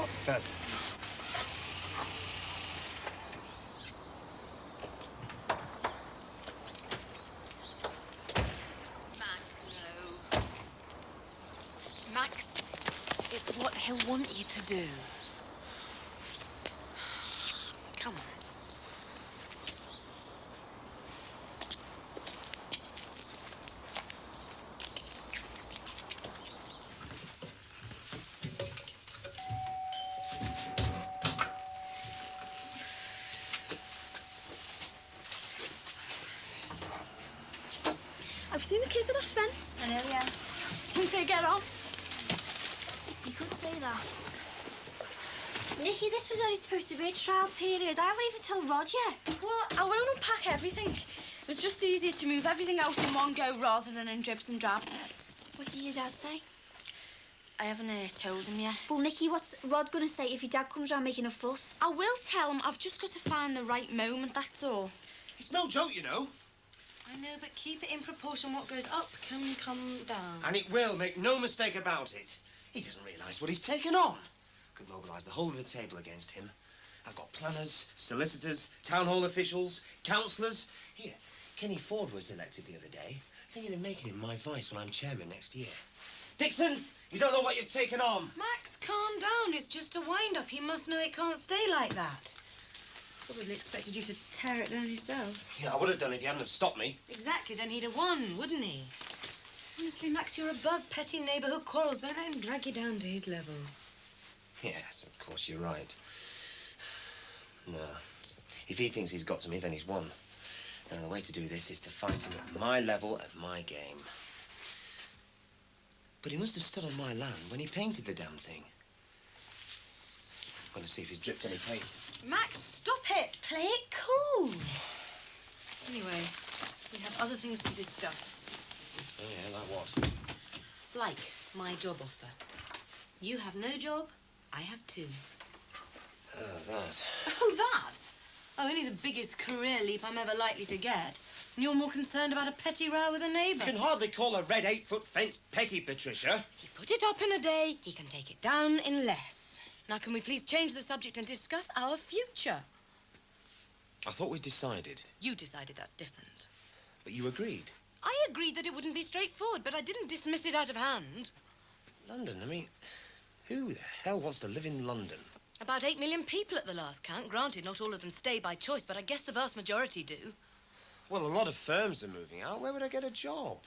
What the... Max, it's what he'll want you to do. Come on. I've seen the kid for that fence. I know, yeah. Think they get on? You could say that. Nikki, this was only supposed to be a trial period. I haven't even told Rod yet. Well, I won't unpack everything. It was just easier to move everything out in one go rather than in dribs and drabs. What did your dad say? I haven't told him yet. Well, Nikki, what's Rod going to say if your dad comes round making a fuss? I will tell him. I've just got to find the right moment, that's all. It's no joke, you know. I know, but keep it in proportion. What goes up can come down. And it will, make no mistake about it. He doesn't realise what he's taken on. Could mobilise the whole of the table against him. I've got planners, solicitors, town hall officials, councillors. Here, Kenny Ford was elected the other day. Thinking of making him my vice when I'm chairman next year. Dixon, you don't know what you've taken on. Max, calm down. It's just a wind-up. He must know it can't stay like that. Probably expected you to tear it down yourself. Yeah, I would have done if you hadn't have stopped me. Exactly, then he'd have won, wouldn't he? Honestly, Max, you're above petty neighbourhood quarrels. Don't let him drag you down to his level. Yes, of course, you're right. No. If he thinks he's got to me, then he's won. And the way to do this is to fight him at my level, at my game. But he must have stood on my land when he painted the damn thing. I'm going to see if he's dripped any paint. Max, stop it. Play it cool. Anyway, we have other things to discuss. Oh, yeah, like what? Like my job offer. You have no job, I have two. Oh, that. Oh, that? Oh, only the biggest career leap I'm ever likely to get. And you're more concerned about a petty row with a neighbour. You can hardly call a red 8-foot fence petty, Patricia. He put it up in a day, he can take it down in less. Now, can we please change the subject and discuss our future? I thought we decided. You decided that's different. But you agreed. I agreed that it wouldn't be straightforward, but I didn't dismiss it out of hand. London, I mean, who the hell wants to live in London? About 8 million people at the last count. Granted, not all of them stay by choice, but I guess the vast majority do. Well, a lot of firms are moving out. Where would I get a job?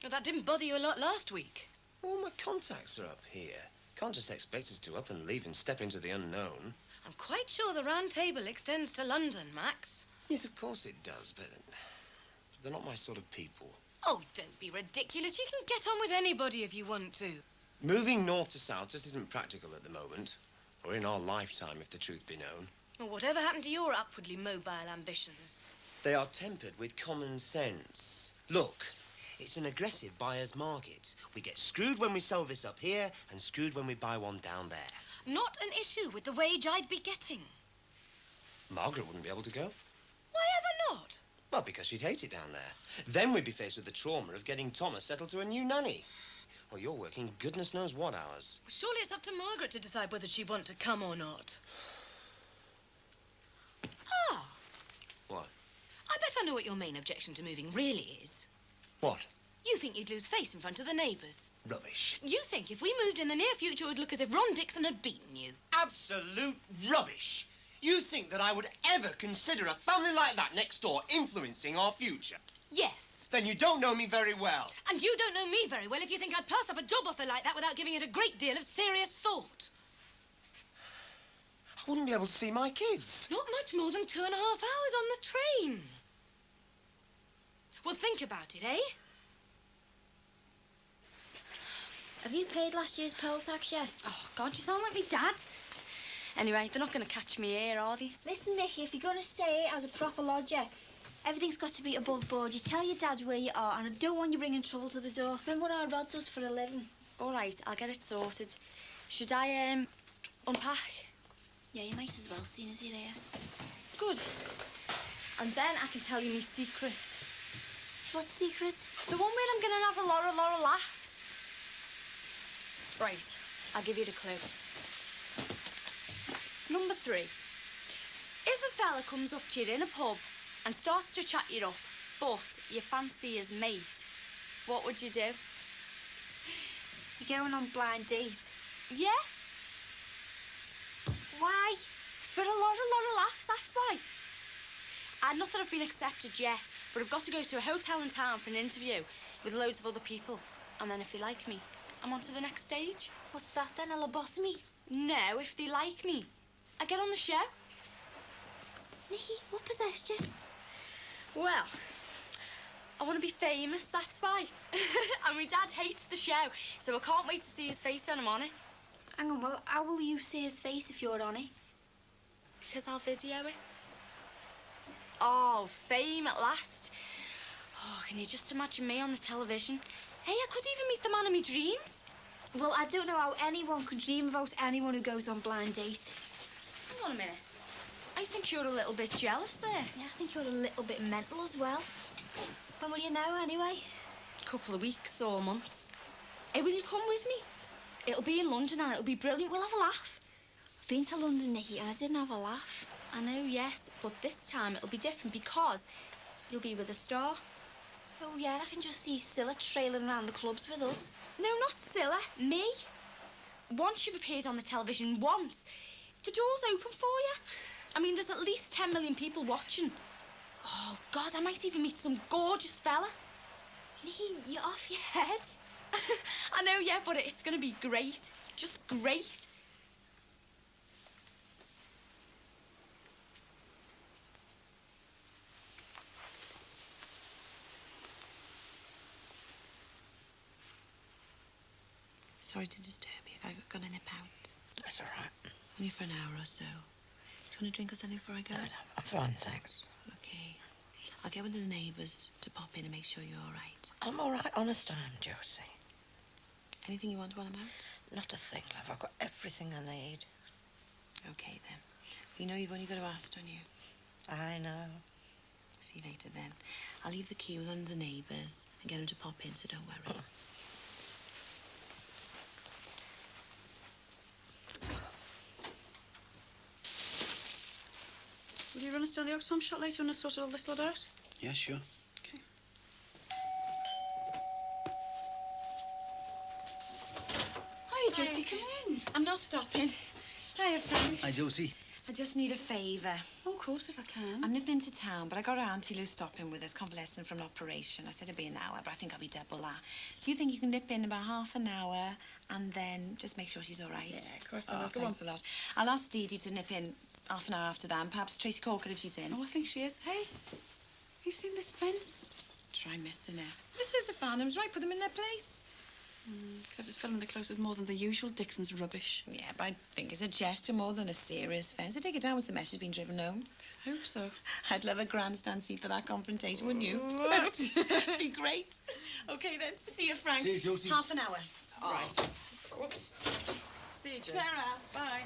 Well, that didn't bother you a lot last week. All my contacts are up here. Can't just expect us to up and leave and step into the unknown. I'm quite sure the round table extends to London, Max. Yes, of course it does, but they're not my sort of people. Oh, don't be ridiculous. You can get on with anybody if you want to. Moving north to south just isn't practical at the moment. Or in our lifetime, if the truth be known. Well, whatever happened to your upwardly mobile ambitions? They are tempered with common sense. Look, it's an aggressive buyer's market. We get screwed when we sell this up here and screwed when we buy one down there. Not an issue with the wage I'd be getting. Margaret wouldn't be able to go. Why ever not? Well, because she'd hate it down there. Then we'd be faced with the trauma of getting Thomas settled to a new nanny. Well, you're working goodness knows what hours. Well, surely it's up to Margaret to decide whether she'd want to come or not. Ah. What? I bet I know what your main objection to moving really is. What? You think you'd lose face in front of the neighbours. Rubbish. You think if we moved in the near future, it would look as if Ron Dixon had beaten you. Absolute rubbish. You think that I would ever consider a family like that next door influencing our future? Yes. Then you don't know me very well. And you don't know me very well if you think I'd pass up a job offer like that without giving it a great deal of serious thought. I wouldn't be able to see my kids. Not much more than 2.5 hours on the train. Well, think about it, eh? Have you paid last year's poll tax yet? Oh, God, you sound like me dad. Anyway, they're not going to catch me here, are they? Listen, Nikki, if you're going to stay as a proper lodger, everything's got to be above board. You tell your dad where you are, and I don't want you bringing trouble to the door. Remember what our Rod does for a living? All right, I'll get it sorted. Should I, unpack? Yeah, you might as well, seeing as you're here. Good. And then I can tell you my secret. What secret? The one where I'm going to have a lot of laughs. Right, I'll give you the clue. Number 3. If a fella comes up to you in a pub and starts to chat you up, but you fancy his mate, what would you do? You're going on blind date. Yeah? Why? For a lot of laughs, that's why. Not that I've been accepted yet, but I've got to go to a hotel in town for an interview with loads of other people. And then if they like me, I'm on to the next stage. What's that then, a lobotomy? No, if they like me, I get on the show. Nikki, what possessed you? Well, I want to be famous, that's why. And my dad hates the show, so I can't wait to see his face when I'm on it. Hang on, well, how will you see his face if you're on it? Because I'll video it. Oh, fame at last. Oh, can you just imagine me on the television? Hey, I could even meet the man of my dreams. Well, I don't know how anyone could dream about anyone who goes on blind date. Hang on a minute. I think you're a little bit jealous there. Yeah, I think you're a little bit mental as well. When will you know, anyway? A couple of weeks or months. Hey, will you come with me? It'll be in London and it'll be brilliant. We'll have a laugh. I've been to London, Nikki, and I didn't have a laugh. I know, yes, but this time it'll be different because you'll be with a star. Oh, yeah, I can just see Scylla trailing around the clubs with us. No, not Scylla, me. Once you've appeared on the television, once, the door's open for you. I mean, there's at least 10 million people watching. Oh, God, I might even meet some gorgeous fella. Nikki, you're off your head. I know, yeah, but it's going to be great. Just great. Sorry to disturb you if I've got to nip out. That's all right. Only for an hour or so. Do you want a drink or something before I go? No, I'm fine, thanks. Okay. I'll get one of the neighbours to pop in and make sure you're all right. I'm all right, honest I am, Josie. Anything you want while I'm out? Not a thing, love. I've got everything I need. Okay, then. You know you've only got to ask, don't you? I know. See you later, then. I'll leave the key with one of the neighbours and get them to pop in, so don't worry. Will you run us down the Oxfam shot later when I sorted all this lot out? Yeah, sure. Okay. Hi, Josie, come in. I'm not stopping. Hiya, Frank. Hi, Josie. I just need a favour. Oh, of course, if I can. I'm nipping into town, but I got our Auntie Lou stopping with us, convalescing from an operation. I said it'd be an hour, but I think I'll be double that. Do you think you can nip in about half an hour and then just make sure she's all right? Yeah, of course I Oh, will. Go thanks a lot. I'll ask Dee Dee to nip in half an hour after that, and perhaps Tracy Corker if she's in. Oh, I think she is. Hey, you seen this fence? Try missing it. This is a Farnham's, right? Put them in their place. Except it's filling the close with more than the usual Dixon's rubbish. Yeah, but I think it's a gesture more than a serious fence. I'd take it down once the message has been driven home. Hope so. I'd love a grandstand seat for that confrontation, wouldn't you? What? Be great. Okay, then. See you, Frank. See you, Josie. Half an hour. Right. Whoops. See you, Josie. Ta-ra. Bye.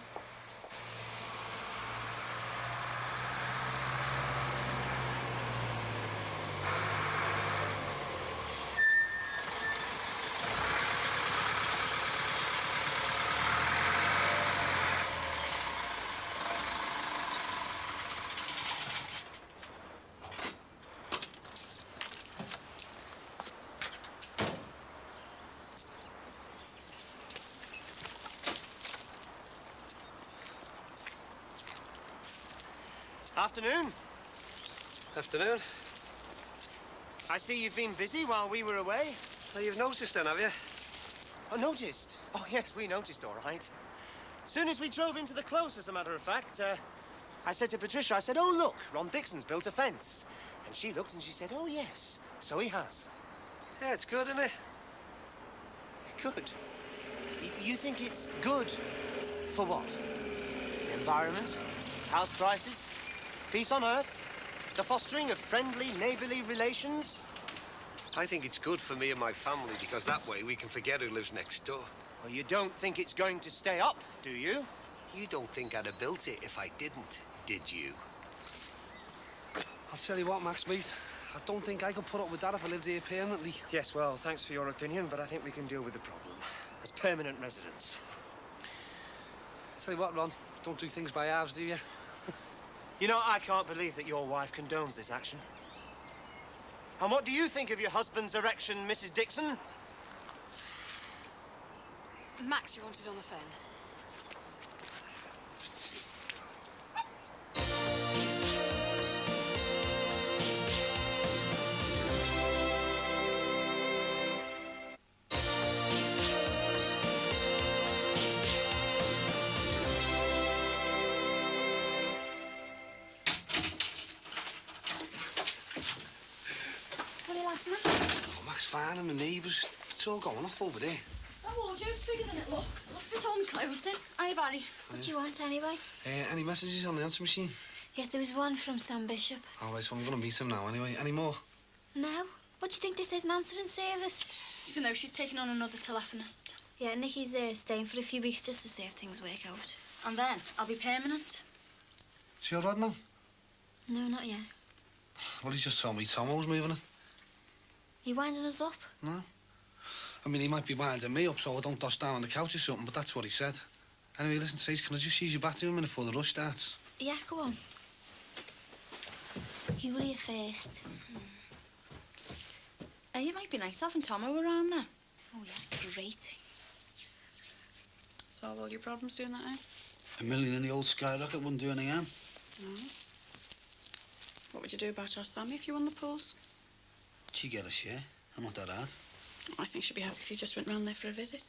Afternoon. Afternoon. I see you've been busy while we were away. Well, you've noticed then, have you? Oh, noticed? Oh, yes, we noticed, all right. Soon as we drove into the close, as a matter of fact, I said to Patricia, I said, oh, look, Ron Dixon's built a fence. And she looked and she said, oh, yes, so he has. Yeah, it's good, isn't it? Good. You think it's good for what? The environment? House prices? Peace on earth? The fostering of friendly, neighbourly relations? I think it's good for me and my family because that way we can forget who lives next door. Well, you don't think it's going to stay up, do you? You don't think I'd have built it if I didn't, did you? I'll tell you what, Max, mate. I don't think I could put up with that if I lived here permanently. Yes, well, thanks for your opinion, but I think we can deal with the problem as permanent residents. Tell you what, Ron, don't do things by halves, do you? You know, I can't believe that your wife condones this action. And what do you think of your husband's erection, Mrs. Dixon? Max, you wanted on the phone. What are you laughing at? Oh, Max fine and my neighbours. It's all going off over there. That wardrobe's bigger than it looks. I'll fit all my clothes in. Hiya, Barry. What do you want, anyway? Any messages on the answer machine? Yeah, there was one from Sam Bishop. All right, so I'm going to meet him now anyway. Any more? No? What do you think this is, an answering service? Even though she's taken on another telephonist. Yeah, Nicky's staying for a few weeks just to see if things work out. And then I'll be permanent. Is she all right now? No, not yet. Well, he's just told me Tomo was moving in. You winding us up? No. I mean, he might be winding me up so I don't doss down on the couch or something, but that's what he said. Anyway, listen, Sage, can I just use your bathroom a minute before the rush starts? Yeah, go on. You were here first. It might be nice having Tomo around there. Oh, yeah, great. Solve all your problems doing that, eh? $1 million in the old skyrocket wouldn't do any harm. No. What would you do about our Sammy if you won the pools? She'd get a share. I'm not that hard. I think she'd be happy if you just went round there for a visit.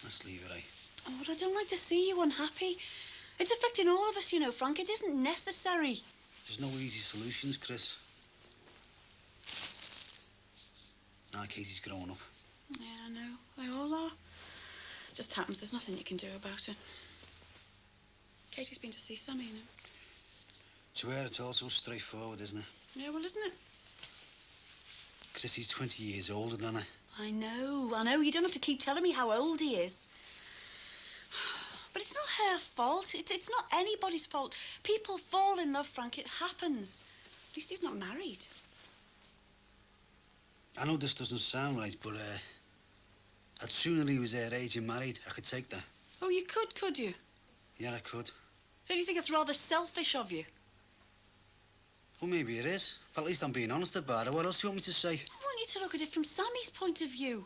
Let's leave it, eh? Oh, but I don't like to see you unhappy. It's affecting all of us, you know, Frank. It isn't necessary. There's no easy solutions, Chris. Now Katie's growing up. Yeah, I know. They all are. Just happens. There's nothing you can do about it. Katie's been to see Sammy, you know. To her, it's all so straightforward, isn't it? Yeah, well, isn't it? Chrissy's 20 years older than her. I know. You don't have to keep telling me how old he is. But it's not her fault. It's not anybody's fault. People fall in love, Frank. It happens. At least he's not married. I know this doesn't sound right, but I'd sooner he was her age and married. I could take that. Oh, you could you? Yeah, I could. So do you think it's rather selfish of you? Well, maybe it is. But at least I'm being honest about it. What else do you want me to say? I want you to look at it from Sammy's point of view.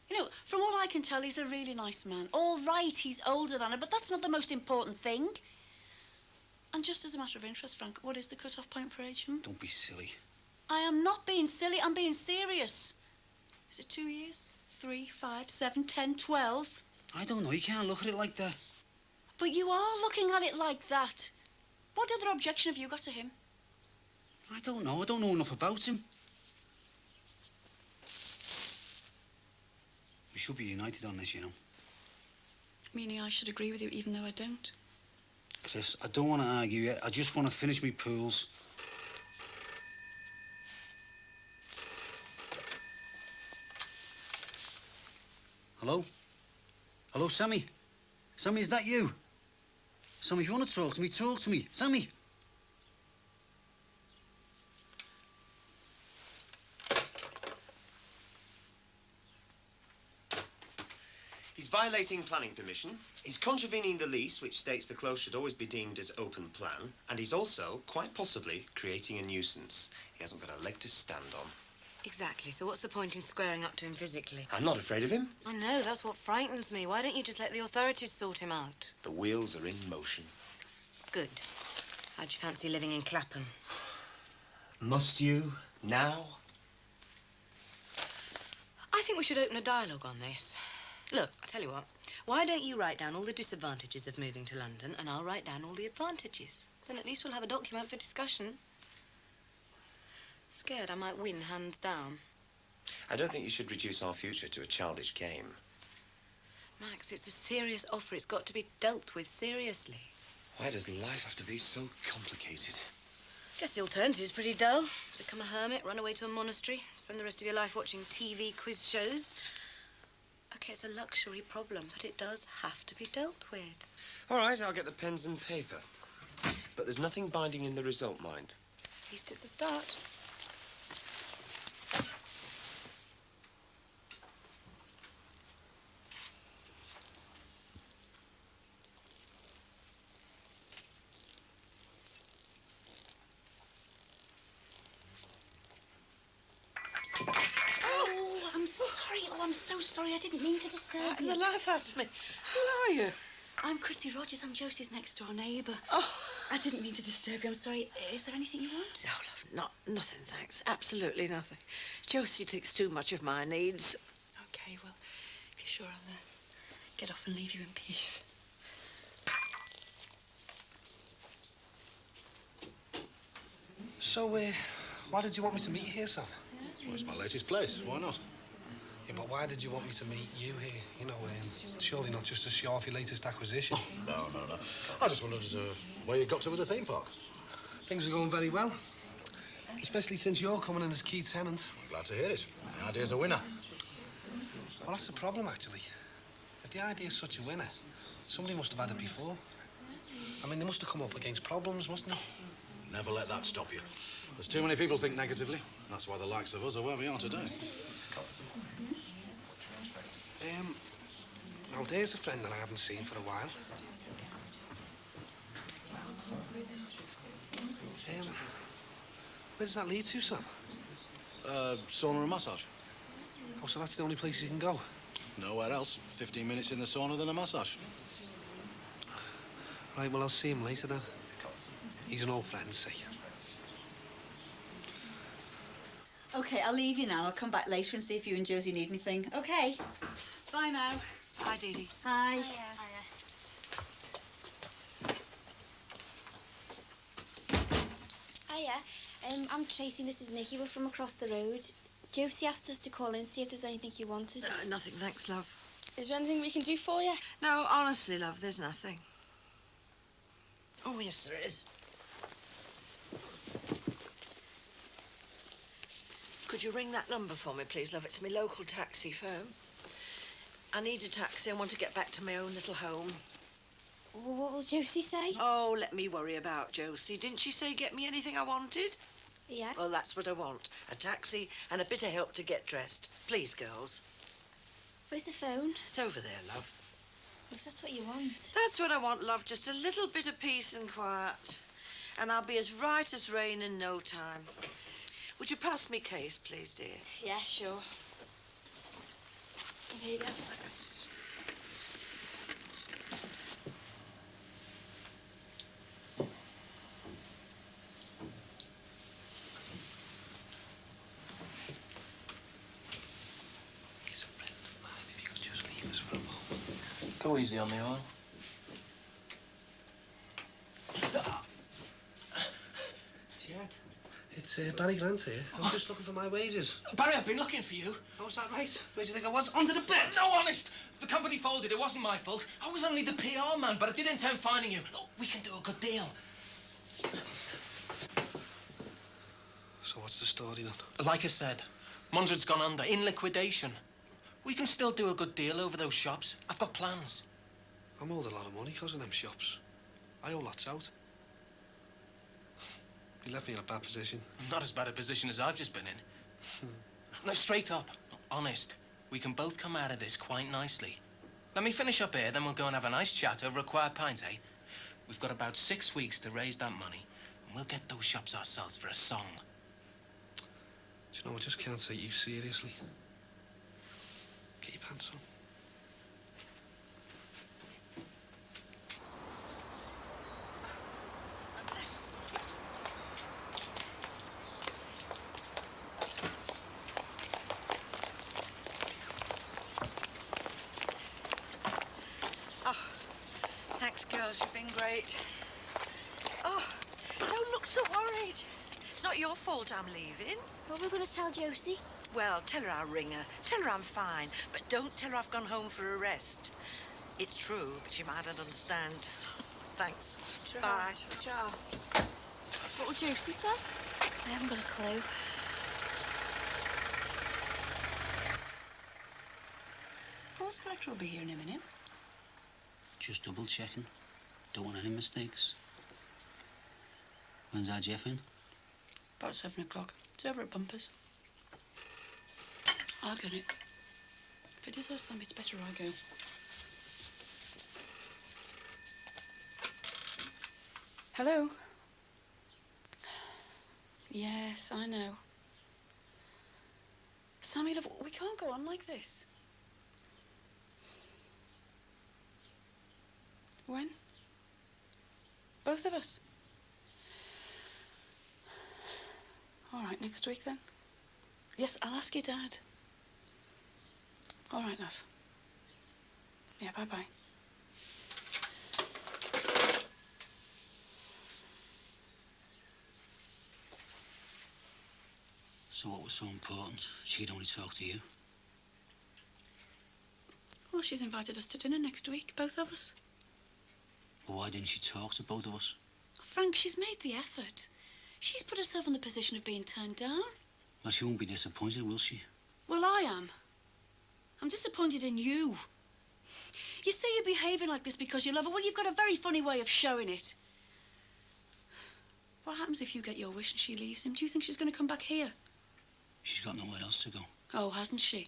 You know, from what I can tell, he's a really nice man. All right, he's older than her, but that's not the most important thing. And just as a matter of interest, Frank, what is the cut-off point for age? Don't be silly. I am not being silly, I'm being serious. Is it 2 years? 3, 5, 7, 10, 12? I don't know. You can't look at it like that. But you are looking at it like that. What other objection have you got to him? I don't know. I don't know enough about him. We should be united on this, you know. Meaning I should agree with you even though I don't. Chris, I don't want to argue yet. I just want to finish my pools. Hello? Hello, Sammy? Sammy, is that you? Sammy, if you want to talk to me, talk to me. Sammy! He's violating planning permission, he's contravening the lease, which states the close should always be deemed as open plan, and he's also, quite possibly, creating a nuisance. He hasn't got a leg to stand on. Exactly, so what's the point in squaring up to him physically? I'm not afraid of him. I know, that's what frightens me. Why don't you just let the authorities sort him out? The wheels are in motion. Good. How'd you fancy living in Clapham? Must you? Now? I think we should open a dialogue on this. Look, I tell you what, why don't you write down all the disadvantages of moving to London and I'll write down all the advantages. Then at least we'll have a document for discussion. Scared I might win hands down. I don't think you should reduce our future to a childish game. Max, it's a serious offer. It's got to be dealt with seriously. Why does life have to be so complicated? Guess the alternative's pretty dull. Become a hermit, run away to a monastery, spend the rest of your life watching TV quiz shows. OK, it's a luxury problem, but it does have to be dealt with. All right, I'll get the pens and paper. But there's nothing binding in the result, mind. At least it's a start. I'm so sorry. I didn't mean to disturb you. The life out of me. Who are you? I'm Chrissy Rogers. I'm Josie's next-door neighbour. Oh. I didn't mean to disturb you. I'm sorry. Is there anything you want? No, love, nothing, thanks. Absolutely nothing. Josie takes too much of my needs. OK, well, if you're sure, I'll get off and leave you in peace. So, why did you want me to meet you here, Sam? Well, it's my latest place. Why not? Yeah, but why did you want me to meet you here? You know, surely not just to show off your latest acquisition. Oh, no. I just wondered where you got to with the theme park. Things are going very well. Especially since you're coming in as key tenant. Glad to hear it. The idea's a winner. Well, that's the problem, actually. If the idea's such a winner, somebody must have had it before. I mean, they must have come up against problems, mustn't they? Never let that stop you. There's too many people think negatively. That's why the likes of us are where we are today. Now, there's a friend that I haven't seen for a while. Where does that lead to, Sam? Sauna and massage. Oh, so that's the only place you can go? Nowhere else. 15 minutes in the sauna, then a massage. Right, well, I'll see him later, then. He's an old friend, see. OK, I'll leave you now. I'll come back later and see if you and Josie need anything. OK? Bye now. Hi, Dee Dee. Hi. Hiya. I'm Tracy and this is Nikki. We're from across the road. Josie asked us to call in, see if there's anything you wanted. Nothing, thanks, love. Is there anything we can do for you? No, honestly, love, there's nothing. Oh, yes, there is. Could you ring that number for me, please, love? It's my local taxi firm. I need a taxi. I want to get back to my own little home. What will Josie say? Oh, let me worry about Josie. Didn't she say get me anything I wanted? Yeah. Well, that's what I want. A taxi and a bit of help to get dressed. Please, girls. Where's the phone? It's over there, love. If that's what you want. That's what I want, love. Just a little bit of peace and quiet. And I'll be as right as rain in no time. Would you pass me case, please, dear? Yeah, sure. Here you go. Thanks. He's a friend of mine. If you could just leave us for a moment. Go easy on the oil. Ted, it's Barry Grant here. I'm just looking for my wages. Barry, I've been looking for you. How's that right? Where do you think I was? Under the bed? No, honest. The company folded. It wasn't my fault. I was only the PR man, but I did intend finding you. Look, we can do a good deal. So what's the story then? Like I said, Mundred's gone under, in liquidation. We can still do a good deal over those shops. I've got plans. I'm owed a lot of money because of them shops. I owe lots out. You left me in a bad position. Not as bad a position as I've just been in. No, straight up, honest. We can both come out of this quite nicely. Let me finish up here, then we'll go and have a nice chat over a quiet pint, eh? We've got about 6 weeks to raise that money, and we'll get those shops ourselves for a song. Do you know, I just can't take you seriously. Get your pants on. Thanks, girls. You've been great. Oh, don't look so worried. It's not your fault I'm leaving. What are we going to tell Josie? Well, tell her I'll ring her. Tell her I'm fine. But don't tell her I've gone home for a rest. It's true, but she might not understand. Thanks. Bye. Ciao. What would Josie say? I haven't got a clue. Post collector will be here in a minute. Just double checking. Don't want any mistakes. When's our Jeff in? About 7 o'clock. It's over at Bumpers. I'll get it. If it is her son, it's better I go. Hello? Yes, I know. Sammy, love, we can't go on like this. When? Both of us? All right, next week then. Yes, I'll ask your dad. All right, love. Yeah, bye-bye. So what was so important? She'd only talk to you? Well, she's invited us to dinner next week, both of us. Well, why didn't she talk to both of us? Frank, she's made the effort. She's put herself in the position of being turned down. Well, she won't be disappointed, will she? Well, I am. I'm disappointed in you. You say you're behaving like this because you love her. Well, you've got a very funny way of showing it. What happens if you get your wish and she leaves him? Do you think she's going to come back here? She's got nowhere else to go. Oh, hasn't she?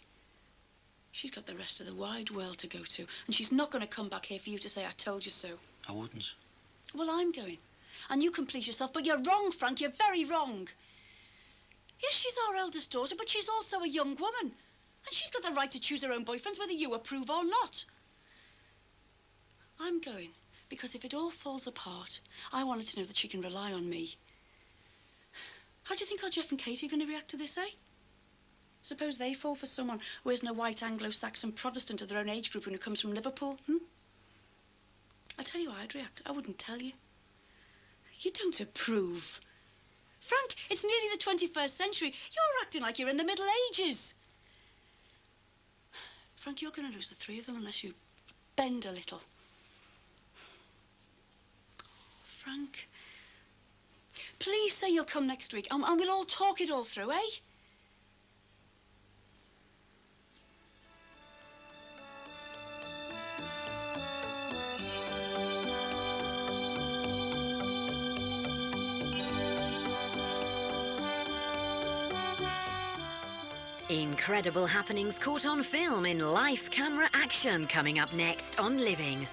She's got the rest of the wide world to go to, and she's not going to come back here for you to say, I told you so. I wouldn't. Well, I'm going. And you can please yourself, but you're wrong, Frank. You're very wrong. Yes, she's our eldest daughter, but she's also a young woman. And she's got the right to choose her own boyfriends, whether you approve or not. I'm going, because if it all falls apart, I wanted to know that she can rely on me. How do you think our Jeff and Katie are going to react to this, eh? Suppose they fall for someone who isn't a white Anglo-Saxon Protestant of their own age group and who comes from Liverpool, I tell you how I'd react. I wouldn't tell you. You don't approve. Frank, it's nearly the 21st century. You're acting like you're in the Middle Ages. Frank, you're going to lose the three of them unless you bend a little. Frank, please say you'll come next week and we'll all talk it all through, eh? Incredible happenings caught on film in live camera action coming up next on Living.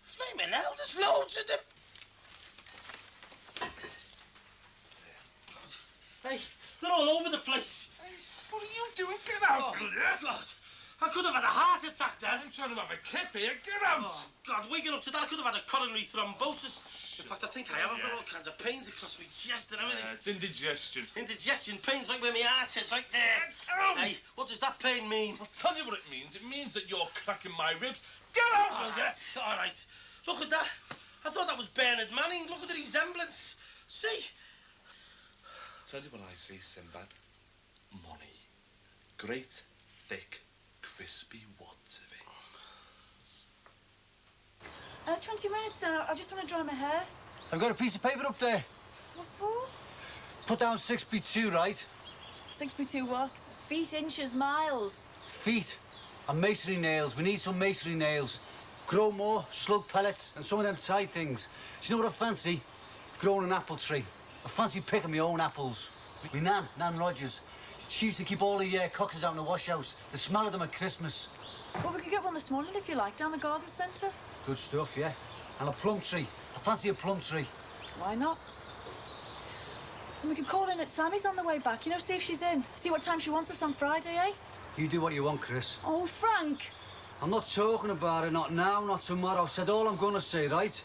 Flaming hell, there's loads of them. Hey, they're all over the place. Hey, what are you doing? Get out! Oh, God. I could have had a heart attack then. I'm trying to have a kip here. Get out! Oh, God, waking up to that, I could have had a coronary thrombosis. In fact, I think I have. I've got all kinds of pains across my chest and everything. It's indigestion. Indigestion, pains right where my ass is, right there. Hey, what does that pain mean? I'll tell you what it means. It means that you're cracking my ribs. Get out, all will ya? right, all right. Look at that. I thought that was Bernard Manning. Look at the resemblance. See? Tell you what I see, Sinbad. Money. Great, thick, crispy wads of it. 20 minutes then. I just want to dry my hair. I've got a piece of paper up there. What for? Put down 6x2, right? 6x2 what? Feet, inches, miles. Feet and masonry nails. We need some masonry nails. Grow more slug pellets and some of them tight things. Do you know what I fancy? Growing an apple tree. I fancy picking my own apples. My Nan Rogers, she used to keep all the cockers out in the wash house. The smell of them at Christmas. Well, we could get one this morning if you like, down the garden centre. Good stuff, yeah. And a plum tree. I fancy a plum tree. Why not? And we could call in at Sammy's on the way back, you know, see if she's in. See what time she wants us on Friday, eh? You do what you want, Chris. Oh, Frank! I'm not talking about it, not now, not tomorrow. I've said all I'm gonna say, right?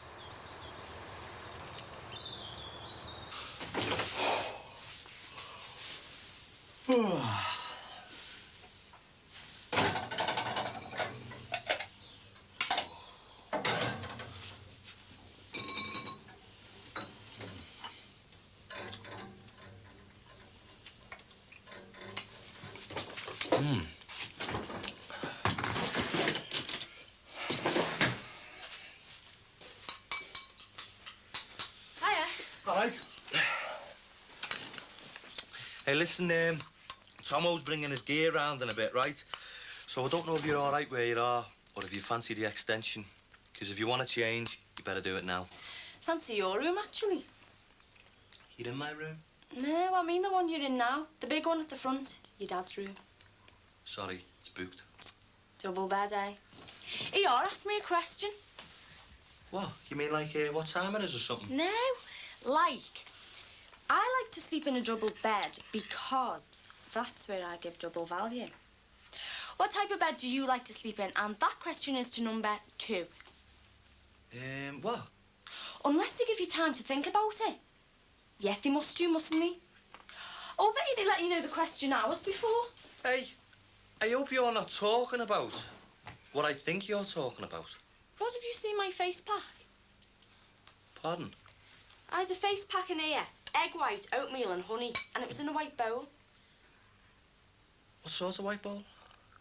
Hey, listen, Tomo's bringing his gear round in a bit, right? So I don't know if you're all right where you are or if you fancy the extension. Because if you want to change, you better do it now. Fancy your room, actually. You're in my room? No, I mean the one you're in now. The big one at the front. Your dad's room. Sorry, it's booked. Double bed, eh? Eeyore, ask me a question. What? You mean like what time it is or something? No, like... I like to sleep in a double bed because that's where I give double value. What type of bed do you like to sleep in? And that question is to number 2. What? Unless they give you time to think about it. Yeah, they must do, mustn't they? Oh, I bet you they let you know the question hours before. Hey, I hope you're not talking about what I think you're talking about. What have you seen my face pack? Pardon? I had a face pack in here. Egg white, oatmeal and honey. And it was in a white bowl. What sort of white bowl?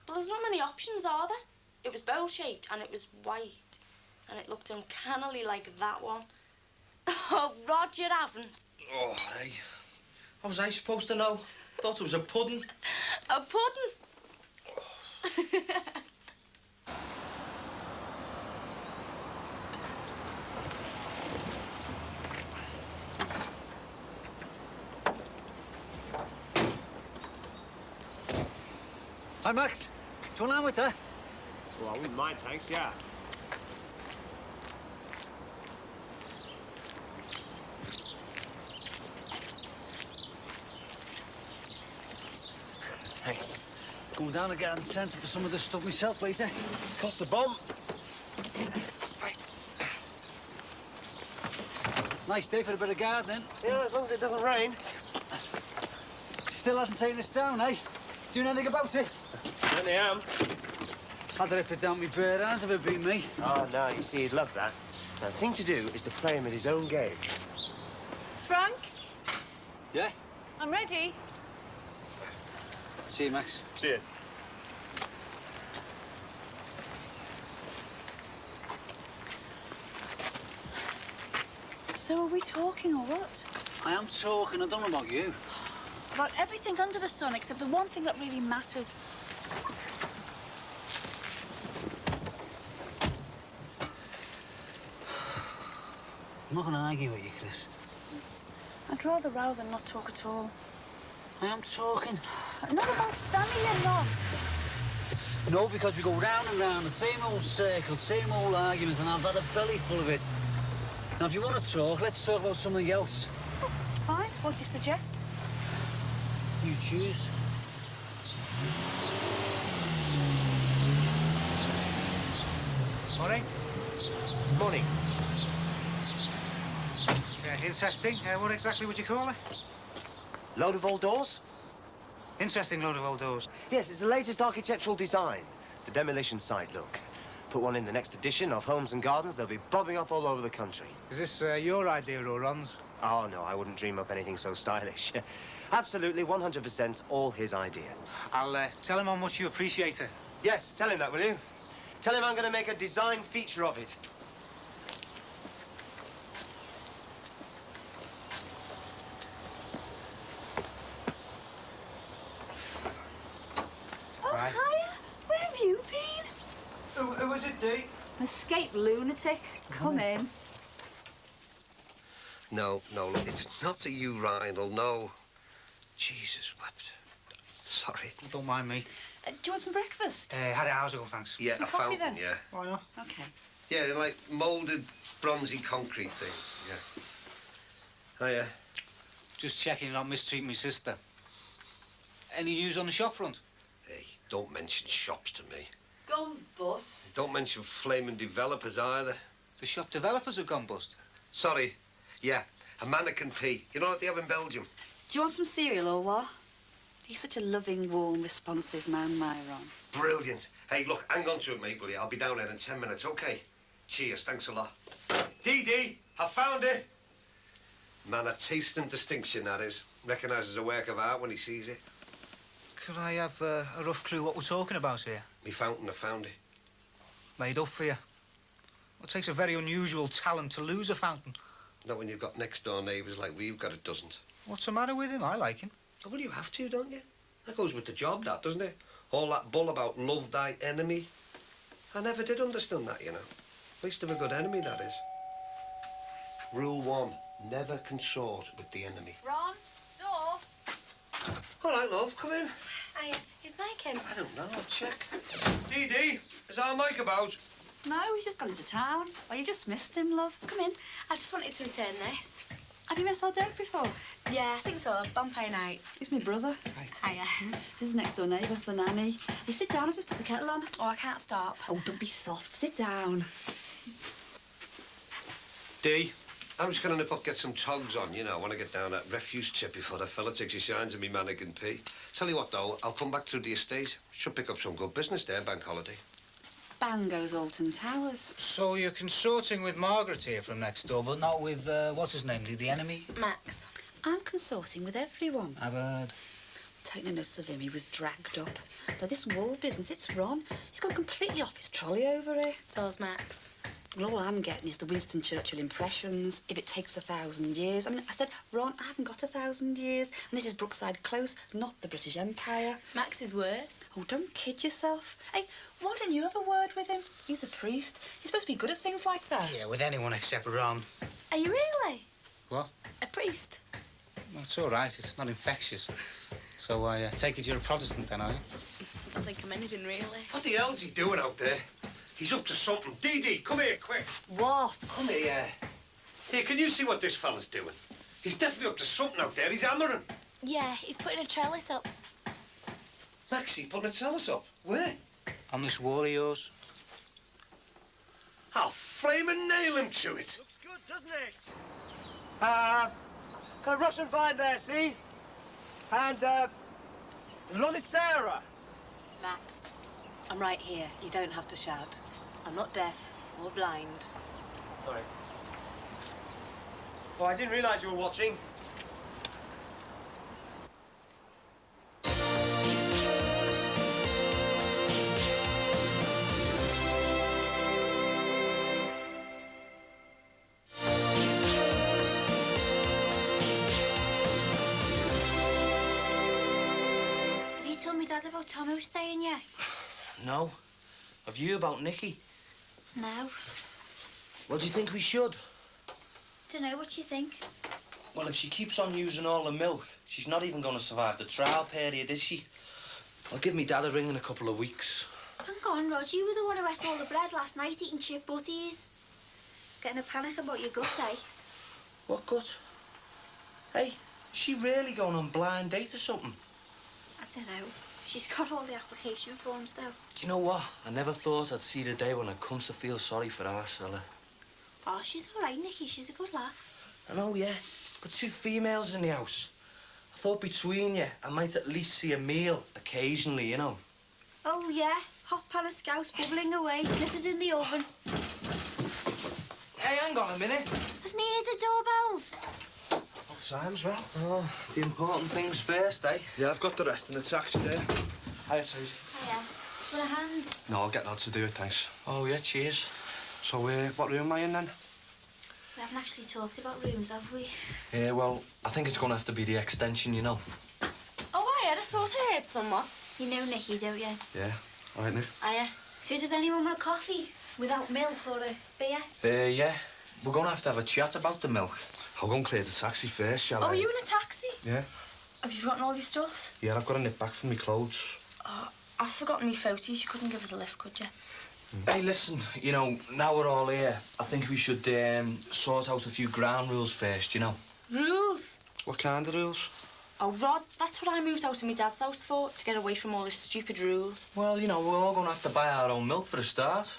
Well, there's not many options, are there? It was bowl-shaped and it was white. And it looked uncannily like that one. Oh, Rod, you haven't. Oh, hey. How was I supposed to know? I thought it was a pudding. A pudding? Hi, Max. Do you want to with that? Well, I wouldn't mind, thanks, yeah. Thanks. Going down to garden centre for some of this stuff myself later. Costs a bomb. Nice day for a bit of gardening. Yeah, as long as it doesn't rain. Still hasn't taken us down, eh? Doing anything about it? Certainly am. I'd have to down my bare hands if it been me. Oh, no, you see, he'd love that. Now, the thing to do is to play him at his own game. Frank? Yeah? I'm ready. See you, Max. Cheers. So are we talking or what? I am talking. I don't know about you. About everything under the sun except the one thing that really matters. I'm not going to argue with you, Chris. I'd rather row than not talk at all. I am talking. Not about Sammy, you're not. No, because we go round and round, the same old circles, same old arguments, and I've had a belly full of it. Now, if you want to talk, let's talk about something else. Oh, fine. What do you suggest? You choose. Morning. Morning. It's interesting. What exactly would you call it? Load of old doors? Interesting load of old doors. Yes, it's the latest architectural design. The demolition site look. Put one in the next edition of Homes and Gardens, they'll be bobbing up all over the country. Is this your idea or Ron's? Oh, no, I wouldn't dream up anything so stylish. Absolutely, 100% all his idea. I'll tell him how much you appreciate it. Yes, tell him that, will you? Tell him I'm going to make a design feature of it. Dee. An escaped lunatic. Come in. No, look, it's not a urinal, no. Jesus wept. Sorry. Don't mind me. Do you want some breakfast? Had it hours ago, thanks. Yeah, Some a coffee, fountain, then? yeah. Why not? Okay. Yeah, like moulded, bronzy concrete thing, yeah. Hiya. Just checking you're not mistreating my sister. Any news on the shop front? Hey, don't mention shops to me. Gone bust. Don't mention flaming developers either. The shop developers have gone bust. Sorry. Yeah, a mannequin P. You know what they have in Belgium? Do you want some cereal or what? You're such a loving, warm, responsive man, Myron. Brilliant. Hey, look, hang on to it, mate, buddy. I'll be down there in 10 minutes, OK? Cheers, thanks a lot. Dee Dee, I found it. Man, a taste and distinction, that is. Recognises a work of art when he sees it. Could I have a rough clue what we're talking about here? Me fountain, I found it. Made up for you. It takes a very unusual talent to lose a fountain. Not when you've got next-door neighbours like we've got, it doesn't. What's the matter with him? I like him. Oh, well, you have to, don't you? That goes with the job, that, doesn't it? All that bull about love thy enemy. I never did understand that, you know. Waste of a good enemy, that is. Rule 1, never consort with the enemy. Ron, door. All right, love, come in. Hiya, is Mike in? I don't know, I'll check. Dee Dee, is our Mike about? No, he's just gone into town. Well, you just missed him, love. Come in. I just wanted to return this. Have you met our dad before? Yeah, I think so. Bonfire night. He's my brother. Hiya. This is next door neighbour, the nanny. Hey, sit down, I'll just put the kettle on. Oh, I can't stop. Oh, don't be soft. Sit down. Dee, I'm just going to nip up, get some togs on, you know. I want to get down that refuse tip before that fella takes his shines and me mannequin P. Tell you what, though, I'll come back through the estate. Should pick up some good business there, bank holiday. Bang goes Alton Towers. So you're consorting with Margaret here from next door, but not with, what's his name, the enemy? Max. I'm consorting with everyone. I've heard. Taking a notice of him, he was dragged up. Now, this wall business, it's Ron. He's gone completely off his trolley over here. So's Max. Well, all I'm getting is the Winston Churchill impressions, if it takes 1,000 years. I mean, I said, Ron, I haven't got 1,000 years, and this is Brookside Close, not the British Empire. Max is worse. Oh, don't kid yourself. Hey, why don't you have a word with him? He's a priest. You're supposed to be good at things like that. Yeah, with anyone except Ron. Are you really? What? A priest? Well, it's all right. It's not infectious. So I take it you're a Protestant then, are you? I don't think I'm anything, really. What the hell's he doing out there? He's up to something. Dee Dee, come here, quick. What? Come here. Here, can you see what this fella's doing? He's definitely up to something out there. He's hammering. Yeah, he's putting a trellis up. Maxie, putting a trellis up. Where? On this wall of yours. I'll flame and nail him to it. Looks good, doesn't it? Got a Russian vine there, see? And, Lonnie Sarah. Max, I'm right here. You don't have to shout. I'm not deaf or blind. Sorry. Oh, I didn't realise you were watching. Have you told me Dad about Tomo staying yet? No. Have you about Nikki? No. Well, do you think we should? Dunno, what do you think? Well, if she keeps on using all the milk, she's not even going to survive the trial period, is she? I'll give me Dad a ring in a couple of weeks. Hang on, Rog, you were the one who ate all the bread last night eating chip butties. Getting a panic about your gut, eh? What gut? Hey, is she really going on blind date or something? I don't know. She's got all the application forms, though. Do you know what? I never thought I'd see the day when I'd come to feel sorry for our fella. Oh, she's all right, Nikki. She's a good laugh. I know, yeah. Got 2 females in the house. I thought between you, I might at least see a meal occasionally, you know. Oh, yeah. Hot pan of scouse bubbling away, slippers in the oven. Hey, hang on a minute. There's needed doorbells. What time's well? Oh, the important things first, eh? Yeah, I've got the rest in the taxi there. Hiya, Susie. Hiya. Want a hand? No, I'll get Dad to do it, thanks. Oh, yeah, cheers. So, what room am I in then? We haven't actually talked about rooms, have we? Yeah, well, I think it's going to have to be the extension, you know. Oh, I thought I heard someone. You know Nikki, don't you? Yeah. All right, Nick. Hiya. So does anyone want a coffee? Without milk or a beer? Yeah. We're going to have a chat about the milk. I'll go and clear the taxi first, shall Oh, I? are you in a taxi? Yeah. Have you forgotten all your stuff? Yeah, I've got a nip back from my clothes. Oh, I've forgotten my photos. You couldn't give us a lift, could you? Hey, listen, you know, now we're all here, I think we should sort out a few ground rules first, you know. Rules? What kind of rules? Oh, Rod, that's what I moved out of my dad's house for, to get away from all his stupid rules. Well, you know, we're all going to have to buy our own milk for a start.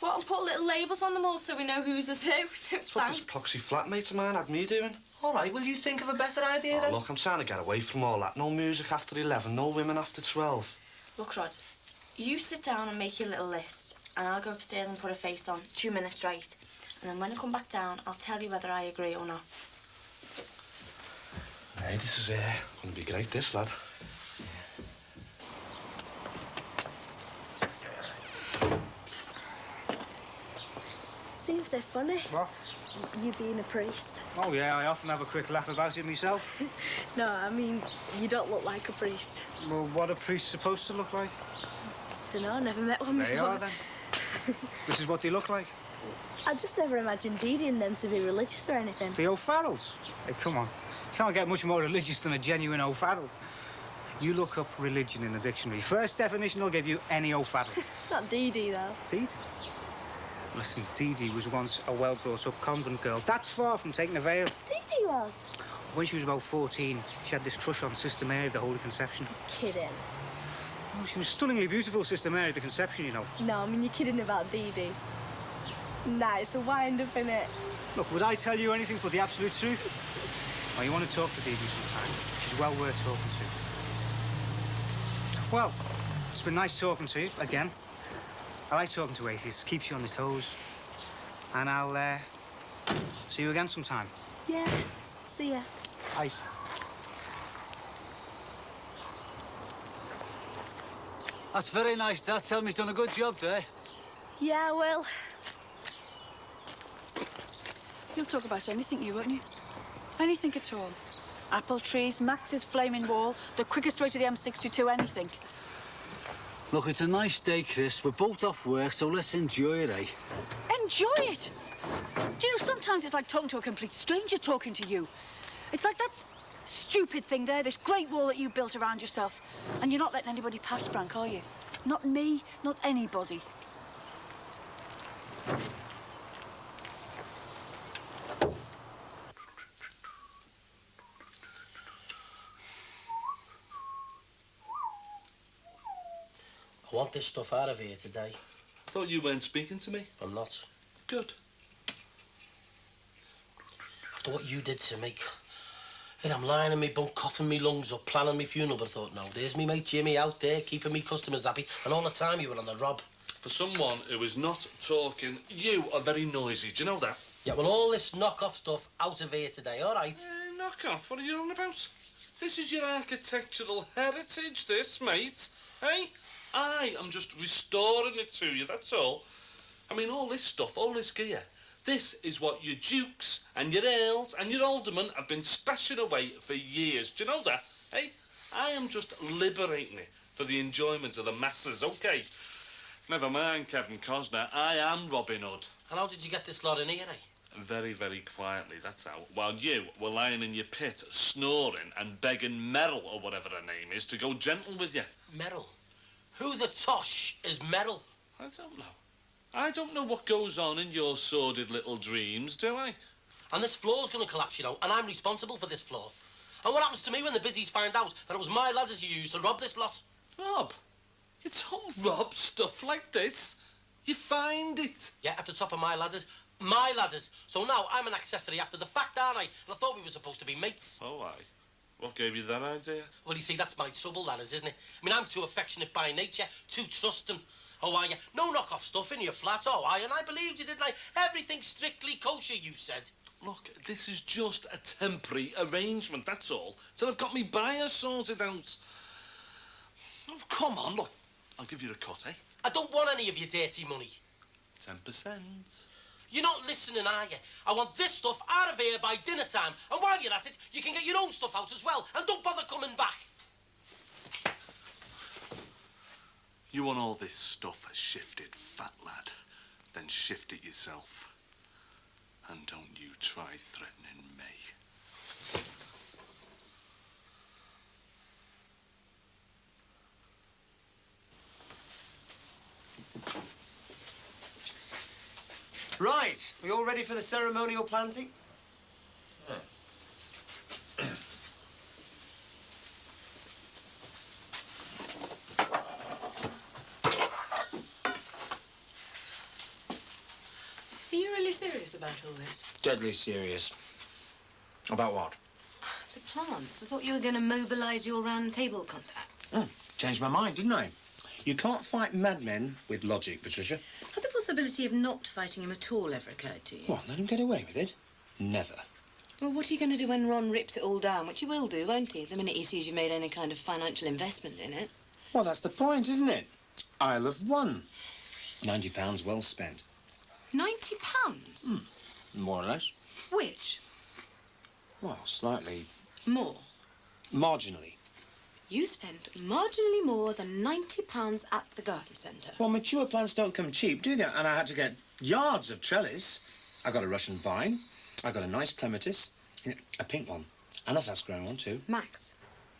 What, and put little labels on them all so we know whose is who? No, That's what this poxy flatmate of mine had me doing. All right, will you think of a better idea then? Look, I'm trying to get away from all that. No music after 11, no women after 12. Look, Rod, you sit down and make your little list, and I'll go upstairs and put a face on. 2 minutes, right? And then when I come back down, I'll tell you whether I agree or not. Hey, this is going to be great, this, lad. Seems they're funny. What? You being a priest. Oh, yeah, I often have a quick laugh about it myself. No, I mean, you don't look like a priest. Well, what are priests supposed to look like? Dunno, never met one They before. are, then. This is what they look like. I just never imagined Dee Dee and them to be religious or anything. The O'Farrells. Hey, come on. You can't get much more religious than a genuine O'Farrell. You look up religion in the dictionary. First definition will give you any O'Farrell. Not Dee Dee, though. Dee? Listen, Dee Dee was once a well-brought-up convent girl, that far from taking a veil. Dee Dee was? When she was about 14, she had this crush on Sister Mary of the Holy Conception. Kidding. Oh, she was stunningly beautiful, Sister Mary of the Conception, you know. No, I mean, you're kidding about Dee Dee. Nah, it's a wind-up, innit? Look, would I tell you anything but the absolute truth? Oh, you want to talk to Dee Dee sometime? She's well worth talking to. Well, it's been nice talking to you, again. I like talking to atheists. Keeps you on your toes. And I'll, see you again sometime. Yeah. See ya. Bye. That's very nice, Dad. Tell me he's done a good job there. Yeah, well... You'll talk about anything, you, won't you? Anything at all. Apple trees, Max's flaming wall, the quickest way to the M62, anything. Look, it's a nice day, Chris. We're both off work, so let's enjoy it, eh? Enjoy it! Do you know, sometimes it's like talking to a complete stranger talking to you. It's like that stupid thing there, this great wall that you built around yourself. And you're not letting anybody pass, Frank, are you? Not me, not anybody. I want this stuff out of here today. I thought you weren't speaking to me. I'm not. Good. After what you did to me, and I'm lying in me bunk, coughing me lungs up, planning me funeral, but I thought, no, there's me mate Jimmy out there, keeping me customers happy, and all the time you were on the rob. For someone who is not talking, you are very noisy. Do you know that? Yeah, well, all this knock-off stuff out of here today, all right? Knock off? What are you on about? This is your architectural heritage, this, mate. Hey? I am just restoring it to you, that's all. I mean, all this stuff, all this gear, this is what your dukes and your earls and your aldermen have been stashing away for years. Do you know that? Hey? I am just liberating it for the enjoyment of the masses, OK? Never mind, Kevin Costner, I am Robin Hood. And how did you get this lot in here, eh? Very, very quietly, that's how. While you were lying in your pit, snoring and begging Merrill, or whatever her name is, to go gentle with you. Merrill? Who the tosh is Merrill? I don't know. I don't know what goes on in your sordid little dreams, do I? And this floor's going to collapse, you know, and I'm responsible for this floor. And what happens to me when the busies find out that it was my ladders you used to rob this lot? Rob? You don't rob stuff like this. You find it. Yeah, at the top of my ladders. My ladders. So now I'm an accessory after the fact, aren't I? And I thought we were supposed to be mates. Oh, aye. What gave you that idea? Well, you see, that's my trouble, that is, isn't it? I mean, I'm too affectionate by nature, too trusting. Oh, are you? No knock-off stuff in your flat, oh, are you? And I believed you, didn't I? Everything's strictly kosher, you said. Look, this is just a temporary arrangement, that's all. Till I've got me buyer sorted out. Oh, come on, look. I'll give you a cut, eh? I don't want any of your dirty money. 10%. You're not listening, are you? I want this stuff out of here by dinner time. And while you're at it, you can get your own stuff out as well. And don't bother coming back. You want all this stuff shifted, fat lad. then shift it yourself. And don't you try threatening me. Right, we all ready for the ceremonial planting? Are you really serious about all this? Deadly serious. About what? The plants. I thought you were going to mobilise your round table contacts. Changed my mind, didn't I? You can't fight madmen with logic, Patricia. Had the possibility of not fighting him at all ever occurred to you? What, let him get away with it? Never. Well, what are you going to do when Ron rips it all down? Which he will do, won't he? The minute he sees you made any kind of financial investment in it. Well, that's the point, isn't it? I'll have won. £90 well spent. £90? More or less. Which? Well, slightly. More? Marginally. You spent marginally more than £90 at the garden centre. Well, mature plants don't come cheap, do they? And I had to get yards of trellis. I got a Russian vine. I got a nice clematis. A pink one. And a fast-growing one, too. Max,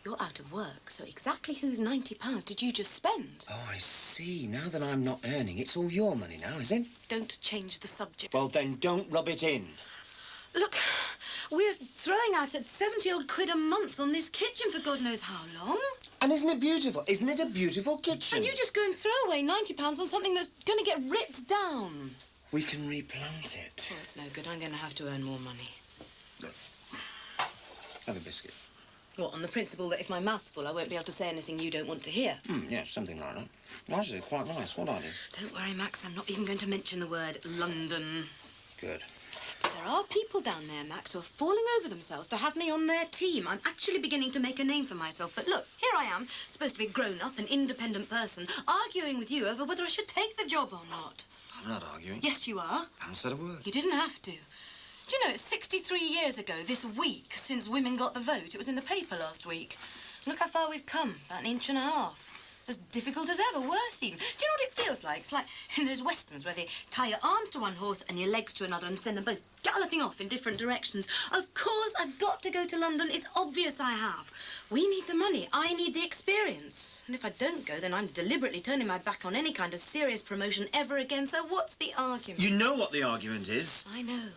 you're out of work, so exactly whose £90 did you just spend? Oh, I see. Now that I'm not earning, it's all your money now, is it? Don't change the subject. Well, then don't rub it in. Look, we're throwing out at 70-odd quid a month on this kitchen for God knows how long. And isn't it beautiful? Isn't it a beautiful kitchen? And you just go and throw away £90 on something that's going to get ripped down. We can replant it. Oh, it's no good. I'm going to have to earn more money. Look, have a biscuit. What, on the principle that if my mouth's full, I won't be able to say anything you don't want to hear? Yeah, something like that. Actually, quite nice. What are they? Don't worry, Max. I'm not even going to mention the word London. Good. There are people down there, Max, who are falling over themselves to have me on their team. I'm actually beginning to make a name for myself. But look, here I am, supposed to be a grown-up, an independent person, arguing with you over whether I should take the job or not. I'm not arguing. Yes, you are. I haven't said a word. You didn't have to. Do you know, it's 63 years ago this week since women got the vote. It was in the paper last week. Look how far we've come, about an inch and a half. It's as difficult as ever, worse even. Do you know what it feels like? It's like in those westerns where they tie your arms to one horse and your legs to another and send them both galloping off in different directions. Of course I've got to go to London. It's obvious I have. We need the money. I need the experience. And if I don't go, then I'm deliberately turning my back on any kind of serious promotion ever again. So what's the argument? You know what the argument is. I know.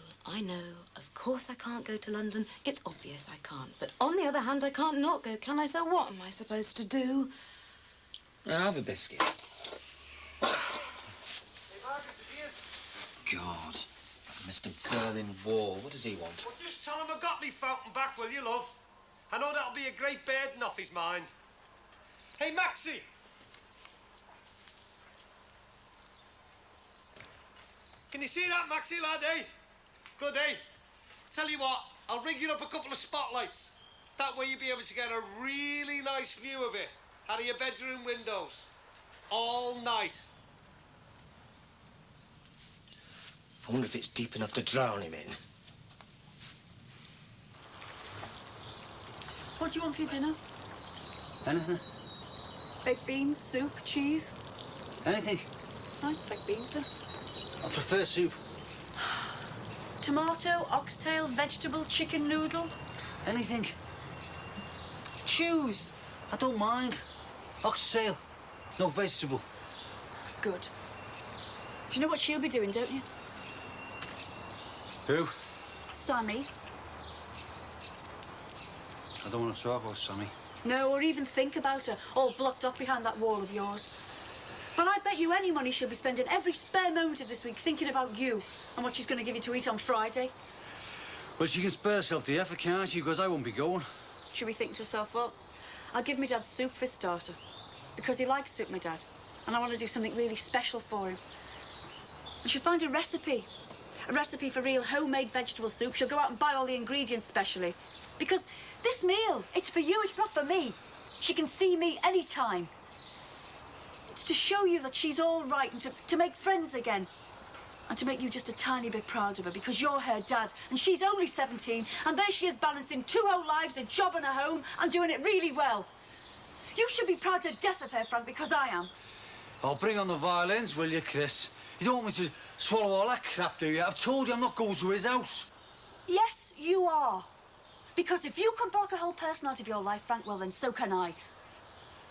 Of course I can't go to London. It's obvious I can't. But on the other hand, I can't not go, can I? So what am I supposed to do? I'll have a biscuit. God. Mr. Berlin Wall. What does he want? Well, just tell him I got me fountain back, will you, love? I know that'll be a great burden off his mind. Hey, Maxie! Can you see that, Maxie, lad, eh? Good, eh? Tell you what, I'll rig you up a couple of spotlights. That way you'll be able to get a really nice view of it out of your bedroom windows. All night. I wonder if it's deep enough to drown him in. What do you want for your dinner? Anything? Baked beans, soup, cheese? Anything? Right, baked beans then. I prefer soup. Tomato, oxtail, vegetable, chicken noodle? Anything. Choose. I don't mind. Oxtail, no vegetable. Good. Do you know what she'll be doing, don't you? Who? Sammy. I don't want to talk about Sammy. No, or even think about her, all blocked up behind that wall of yours. But I bet you any money she'll be spending every spare moment of this week thinking about you and what she's going to give you to eat on Friday. Well, she can spare herself the effort, can't she? Because I won't be going. She'll be thinking to herself, well, I'll give my dad soup for a starter. Because he likes soup, my dad. And I want to do something really special for him. And she'll find a recipe for real homemade vegetable soup. She'll go out and buy all the ingredients specially. Because this meal, it's for you, it's not for me. She can see me any time. It's to show you that she's all right and to make friends again. And to make you just a tiny bit proud of her because you're her dad and she's only 17 and there she is balancing 2 whole lives, a job and a home and doing it really well. You should be proud to death of her, Frank, because I am. I'll bring on the violins, will you, Chris? You don't want me to swallow all that crap, do you? I've told you I'm not going to his house. Yes, you are. Because if you can block a whole person out of your life, Frank, well, then so can I.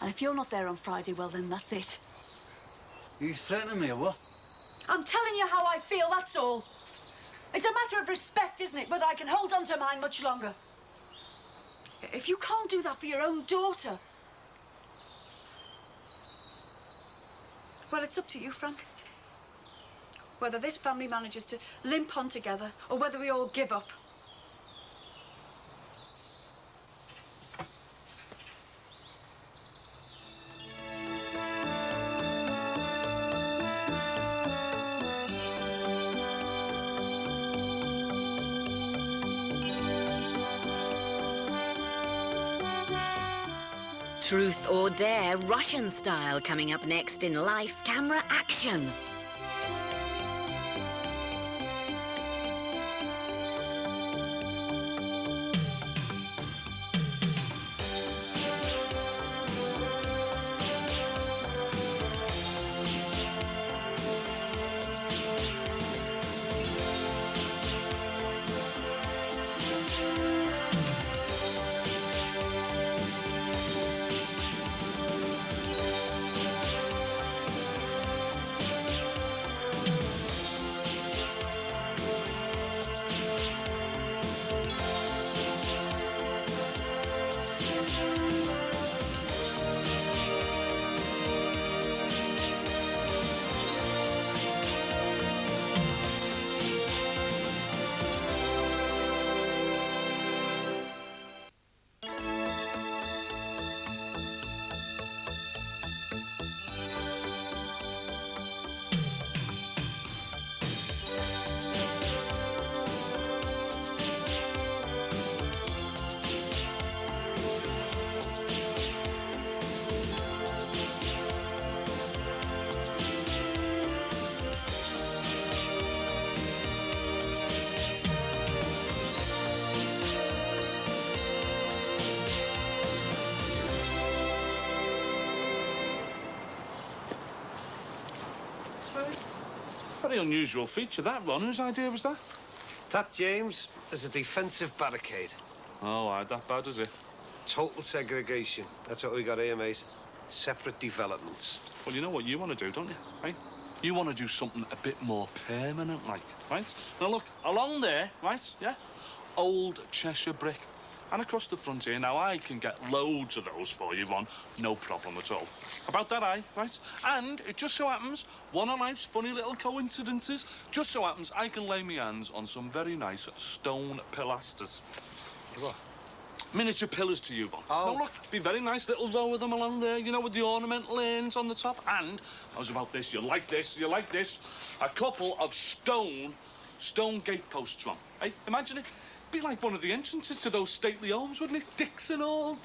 And if you're not there on Friday, well, then that's it. You threatening me or what? I'm telling you how I feel, that's all. It's a matter of respect, isn't it, whether I can hold on to mine much longer. If you can't do that for your own daughter, well, it's up to you, Frank. Whether this family manages to limp on together or whether we all give up. Truth or Dare, Russian style, coming up next in Life, Camera, Action. Very unusual feature, that, Ron. Whose idea was that? That, James, is a defensive barricade. Oh, aye, that bad, is it? Total segregation. That's what we got here, mate. Separate developments. Well, you know what you want to do, don't you? Right? You want to do something a bit more permanent, like, right? Now, look, along there, right, yeah? Old Cheshire brick. And across the front here, now I can get loads of those for you, Ron. No problem at all. About that, right? And it just so happens, one of life's funny little coincidences, just so happens I can lay my hands on some very nice stone pilasters. What? Miniature pillars to you, Ron. Oh. Now, look, be very nice little row of them along there, you know, with the ornamental lanes on the top. And, how's about this? You like this? You like this? A couple of stone gateposts, Ron. Hey, imagine it. Be like one of the entrances to those stately homes, wouldn't it? Dixon Hall,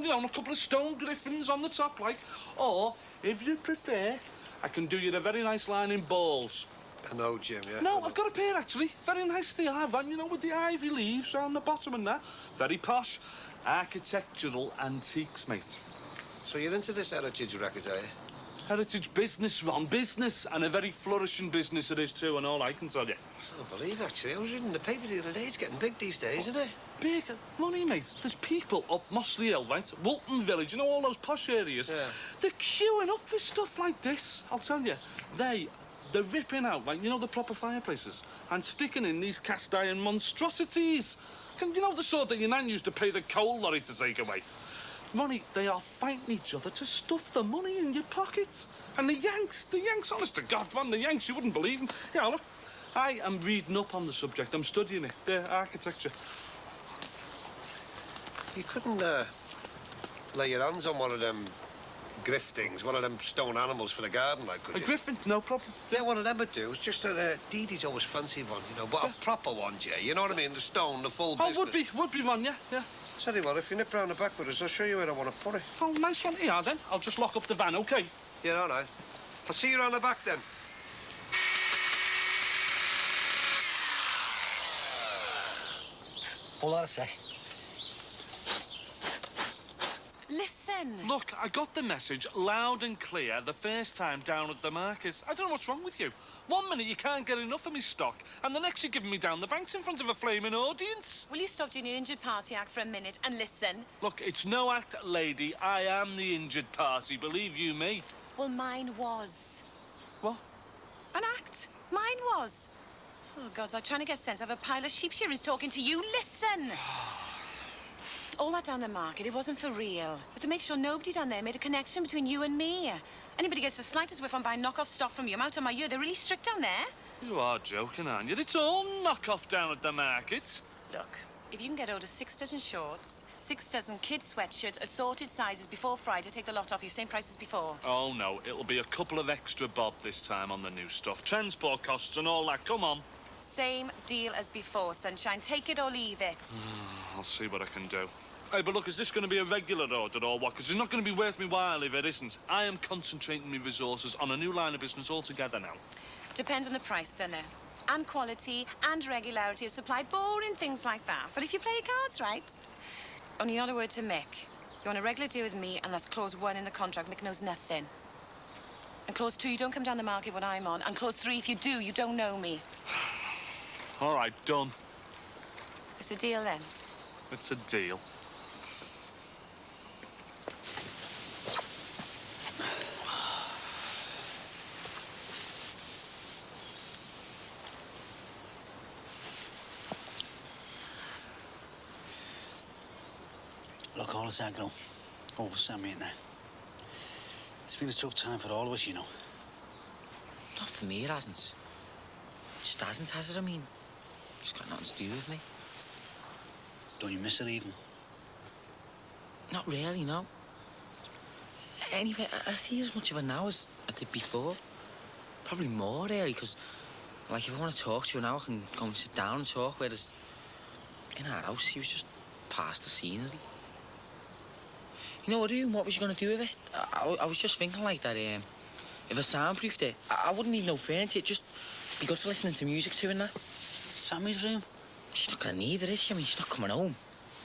you know, and a couple of stone griffins on the top, like. Or, if you prefer, I can do you a very nice line in balls. I know, Jim, yeah. No, I've got a pair, actually. Very nice they are, Van, you know, with the ivy leaves around the bottom and that. Very posh. Architectural antiques, mate. So you're into this heritage racket, are you? Heritage business, Ron, business, and a very flourishing business it is too, and all I can tell you. I don't believe, actually. I was reading the paper the other day. It's getting big these days, isn't it? Big money, mate. There's people up Mossley Hill, right? Woolton Village, you know, all those posh areas. Yeah. They're queuing up for stuff like this, I'll tell you. They're ripping out, like, you know, the proper fireplaces, and sticking in these cast iron monstrosities. You know, the sort that your nan used to pay the coal lorry to take away. Money, they are fighting each other to stuff the money in your pockets. And the Yanks, honest to God, Ron, the Yanks, you wouldn't believe them. Yeah, look, I am reading up on the subject. I'm studying it, their architecture. You couldn't lay your hands on one of them griftings, one of them stone animals for the garden, like, could you? A griffin, no problem. Yeah, one of them would do. It's just that Dee Dee's always fancied one, you know, but a proper one, Jay. You know what I mean? The stone, the full business. Oh, would be one, yeah. Tell you what, if you nip round the back with us, I'll show you where I want to put it. Oh, nice one. Yeah, then. I'll just lock up the van, OK? Yeah, all right. I'll see you round the back, then. Hold on a sec. Listen. Look, I got the message loud and clear the first time down at the market. I don't know what's wrong with you. 1 minute you can't get enough of me stock, and the next you're giving me down the banks in front of a flaming audience. Will you stop doing your injured party act for a minute and listen? Look, it's no act, lady. I am the injured party, believe you me. Well, mine was. What? An act. Mine was. Oh, God, I was trying to get sense of a pile of sheep shearers talking to you. Listen. All that down the market, it wasn't for real. It was to make sure nobody down there made a connection between you and me. Anybody gets the slightest whiff on buying knockoff stock from you, I'm out on my ear. They're really strict down there. You are joking, aren't you? It's all knock-off down at the market. Look, if you can get hold of 6 dozen shorts, 6 dozen kids' sweatshirts, assorted sizes before Friday, take the lot off you, same price as before. Oh, no, it'll be a couple of extra bob this time on the new stuff. Transport costs and all that, come on. Same deal as before, Sunshine. Take it or leave it. I'll see what I can do. Hey, but look, is this going to be a regular order or what? Because it's not going to be worth me while if it isn't. I am concentrating my resources on a new line of business altogether now. Depends on the price, doesn't it? And quality and regularity of supply, boring things like that. But if you play your cards right, only not a word to Mick. You want a regular deal with me, and that's clause 1 in the contract. Mick knows nothing. And clause 2, you don't come down the market when I'm on. And clause 3, if you do, you don't know me. All right, done. It's a deal, then? It's a deal. Look, all this aggro over Sammy and that. It's been a tough time for all of us, you know. Not for me, it hasn't. It just hasn't, has it? I mean, it's got nothing to do with me. Don't you miss it even? Not really, no. Anyway, I see as much of her now as I did before. Probably more, really, because, like, if I want to talk to her now, I can go and sit down and talk, whereas in our house, she was just past the scenery. You know what was you going to do with it? I was just thinking like that, if I soundproofed it, I wouldn't need no furniture. It'd just be good for listening to music to and that. Sammy's room? She's not going to need it, is she? I mean, she's not coming home.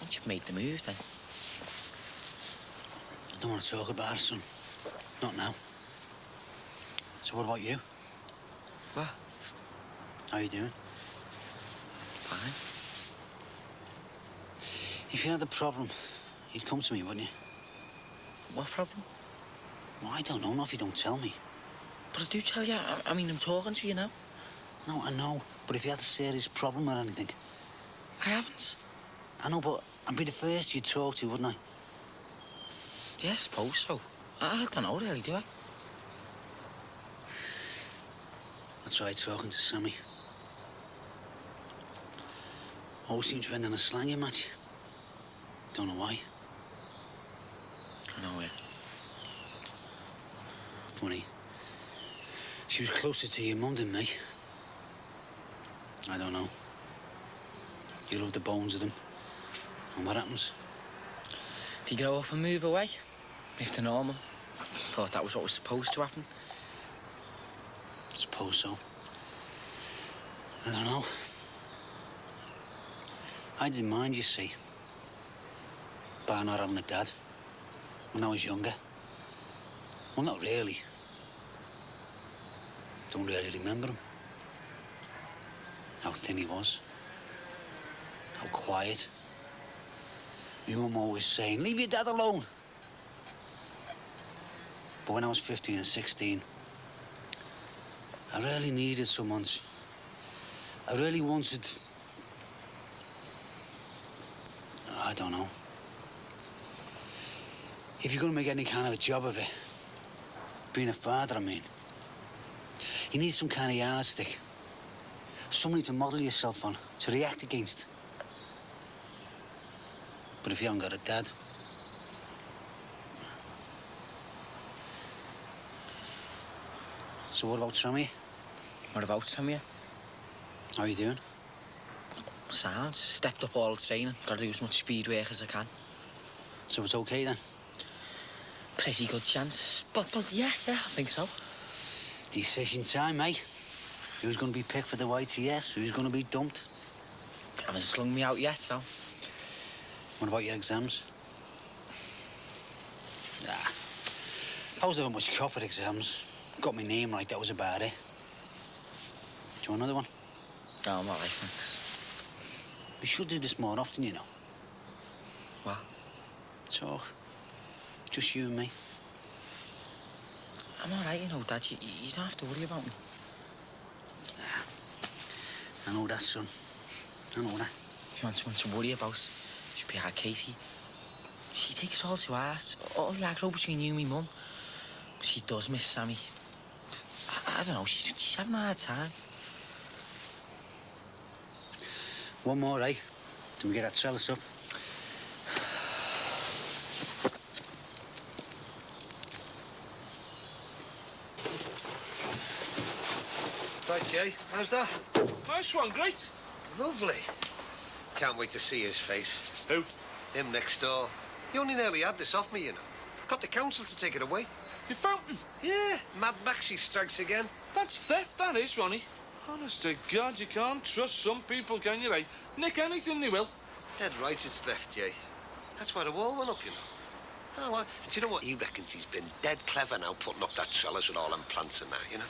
Once you've made the move, then. I don't want to talk about it, son. Not now. So what about you? What? How you doing? Fine. If you had a problem, you'd come to me, wouldn't you? What problem? Well, I don't know, not if you don't tell me. But I do tell you, I mean, I'm talking to you now. No, I know. But if you had a serious problem or anything... I haven't. I know, but I'd be the first you'd talk to, wouldn't I? Yeah, I suppose so. I don't know, really, do I? I tried talking to Sammy. Always seems to end in a slanging match. Don't know why. I know it. Funny. She was closer to your mum than me. I don't know. You love the bones of them. And what happens? Do you grow up and move away? If they're normal. Thought that was what was supposed to happen. Suppose so. I don't know. I didn't mind, you see. By not having a dad. When I was younger. Well, not really. Don't really remember him. How thin he was. How quiet. My mum always saying, leave your dad alone. But when I was 15 and 16, I really needed someone's. I really wanted... I don't know. If you're going to make any kind of a job of it, being a father, I mean, you need some kind of yardstick. Somebody to model yourself on, to react against. But if you haven't got a dad... So what about Sammy? What about Sammy? How you doing? Sound. Stepped up all the training. Got to do as much speed work as I can. So it's okay then? Pretty good chance. But yeah, I think so. Decision time, mate. Who's going to be picked for the YTS? Who's going to be dumped? Haven't slung me out yet, so... What about your exams? Nah. I was never much cop at exams. Got my name right, that was about it. Do you want another one? No, I'm all right, thanks. We should do this more often, you know. What? Talk. Just you and me. I'm all right, you know, Dad. You don't have to worry about me. I know that, son. I know that. If you want someone to worry about, should be our Casey. She takes it all to heart. All the aggro between you and me mum. But she does miss Sammy. I don't know, she's having a hard time. One more, eh? Then we get that trellis up. Right, Jay, how's that? Nice one, great. Lovely. Can't wait to see his face. Who? Him next door. He only nearly had this off me, you know. Got the council to take it away. Your fountain? Yeah, Mad Maxie strikes again. That's theft, that is, Ronnie. Honest to God, you can't trust some people, can you, eh? Nick anything they will. Dead right it's theft, Jay. That's why the wall went up, you know. Oh, well, do you know what? He reckons he's been dead clever now putting up that trellis with all them plants and that, you know.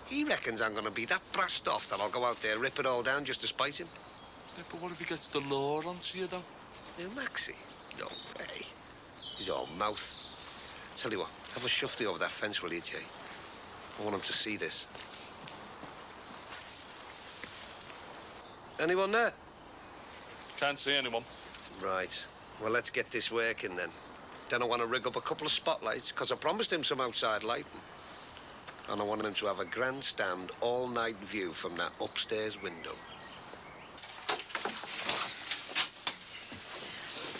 He reckons I'm going to be that brassed off that I'll go out there, rip it all down just to spite him. Yeah, but what if he gets the law onto you, though? Now, Maxie? No way. He's all mouth. Tell you what, have a shufty over that fence, will you, Jay? I want him to see this. Anyone there? Can't see anyone. Right. Well, let's get this working then. Then I want to rig up a couple of spotlights, because I promised him some outside lighting. And I wanted him to have a grandstand all-night view from that upstairs window.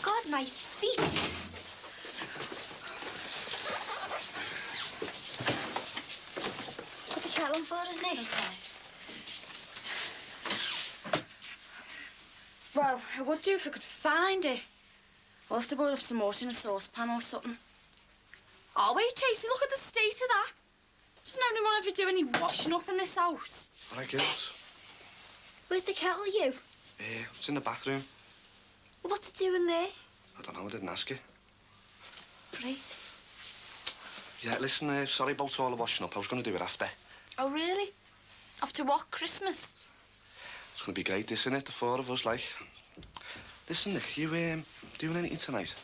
God, my feet. Put the kettle on for us, Nick. Okay. Well, I would do if I could find it. We'll have to boil up some water in a saucepan or something. Oh, wait, Tracy, look at the state of that. Doesn't anyone ever do any washing up in this house? All right, girls. Where's the kettle, you? It's in the bathroom. What's it doing there? I don't know, I didn't ask you. Great. Yeah, listen, sorry about all the washing up. I was going to do it after. Oh, really? After what? Christmas? It's going to be great, isn't it? The four of us, like. Listen, Nick, you doing anything tonight?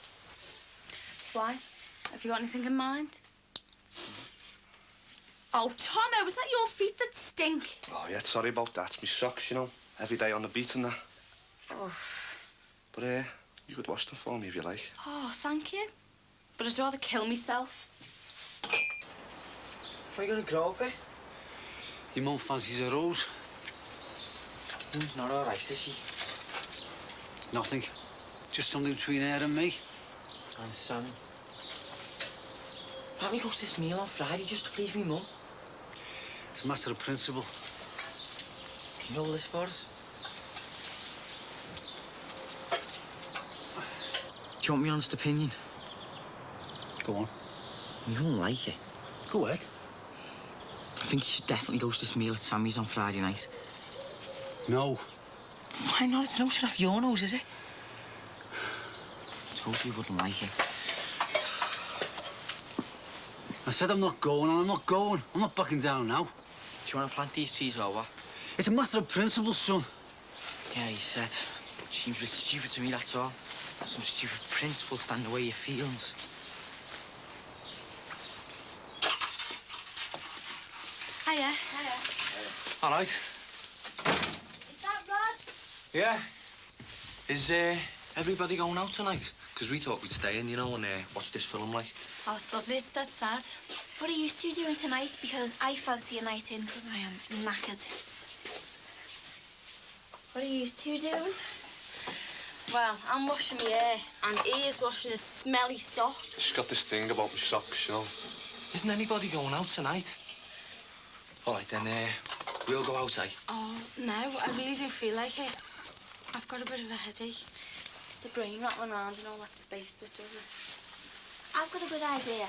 Why? Have you got anything in mind? Oh, Tomo, was that your feet that stink? Oh, yeah, sorry about that. My socks, you know, every day on the beat and that. Oh. But, you could wash them for me if you like. Oh, thank you. But I'd rather kill myself. What are you going to grow up, eh? Your mum fancies a rose. Mum's not all right, is she? Nothing. Just something between her and me. And Sammy. Let me go to this meal on Friday just to please me mum. It's a matter of principle. Can you hold this for us? Do you want my honest opinion? Go on. You won't like it. Go ahead. I think you should definitely go to this meal at Sammy's on Friday night. No. Why not? It's no shit off your nose, is it? I told you you wouldn't like it. I said I'm not going, and I'm not going. I'm not backing down now. Do you want to plant these trees or what? It's a matter of principle, son. Yeah, you said. It seems a bit stupid to me, that's all. Some stupid principle stand in the way of your feelings. Hiya. All right. Is that Rod? Yeah. Is everybody going out tonight? Because we thought we'd stay in, you know, and watch this film, like. Oh, it's lovely. It's that sad. What are you two doing tonight? Because I fancy a night in because I am knackered. What are you two doing? Well, I'm washing my hair, and he is washing his smelly socks. She's got this thing about my socks, you know. Isn't anybody going out tonight? All right, then, we'll go out, eh? Oh, no, I really do feel like it. I've got a bit of a headache. It's a brain rattling around in all that space that does it. I've got a good idea.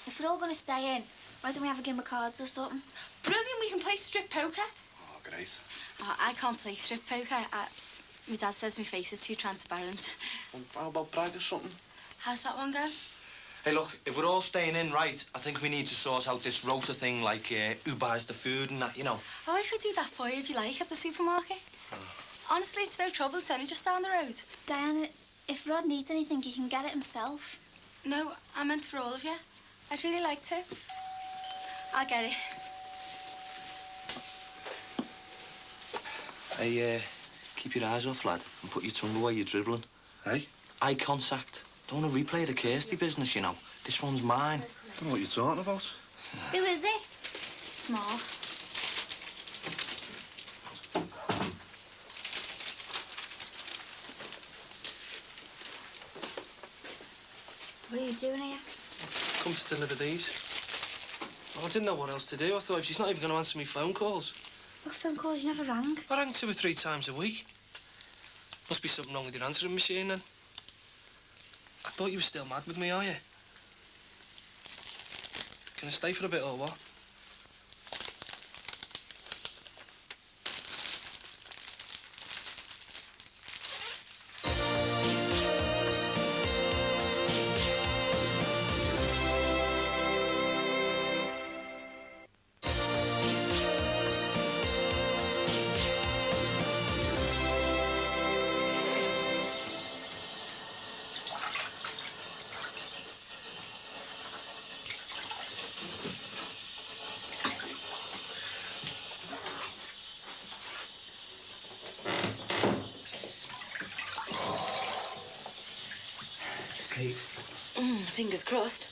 If we're all going to stay in, why don't we have a game of cards or something? Brilliant, we can play strip poker. Oh, great. I can't play strip poker. My dad says my face is too transparent. How about brag or something? How's that one go? Hey, look, if we're all staying in, right, I think we need to sort out this rota thing, like who buys the food and that, you know. Oh, I could do that for you if you like at the supermarket. Honestly, it's no trouble. It's only just down the road. Diana, if Rod needs anything, he can get it himself. No, I meant for all of you. I'd really like to. I'll get it. Hey, keep your eyes off, lad, and put your tongue away you're dribbling. Hey? Eye contact. Don't want to replay the Kirsty business, you know. This one's mine. Don't know what you're talking about. Who is he? Small. What are you doing here? Come to deliver these. I didn't know what else to do. I thought if she's not even going to answer me phone calls. What phone calls? You never rang. I rang 2 or 3 times a week. Must be something wrong with your answering machine, then. I thought you were still mad with me, are you? Can I stay for a bit or what? Sleep. Fingers crossed.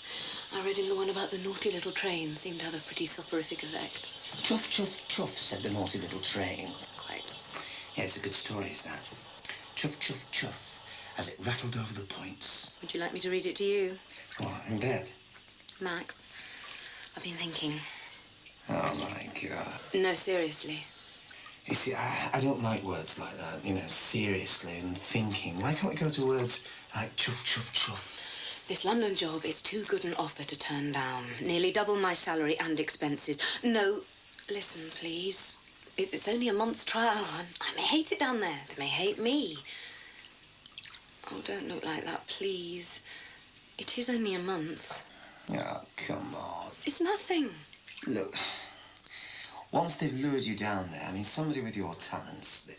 I read in the one about the naughty little train. Seemed to have a pretty soporific effect. Chuff, chuff, chuff, said the naughty little train. Quite. Yeah, it's a good story, is that? Chuff, chuff, chuff, as it rattled over the points. Would you like me to read it to you? Oh, in bed? Max, I've been thinking. Oh, my God. No, seriously. You see, I don't like words like that, you know, seriously and thinking. Why can't we go to words like chuff, chuff, chuff? This London job is too good an offer to turn down. Nearly double my salary and expenses. No, listen, please. It's only a month's trial. I may hate it down there. They may hate me. Oh, don't look like that, please. It is only a month. Oh, come on. It's nothing. Look, once they've lured you down there, I mean, somebody with your talents,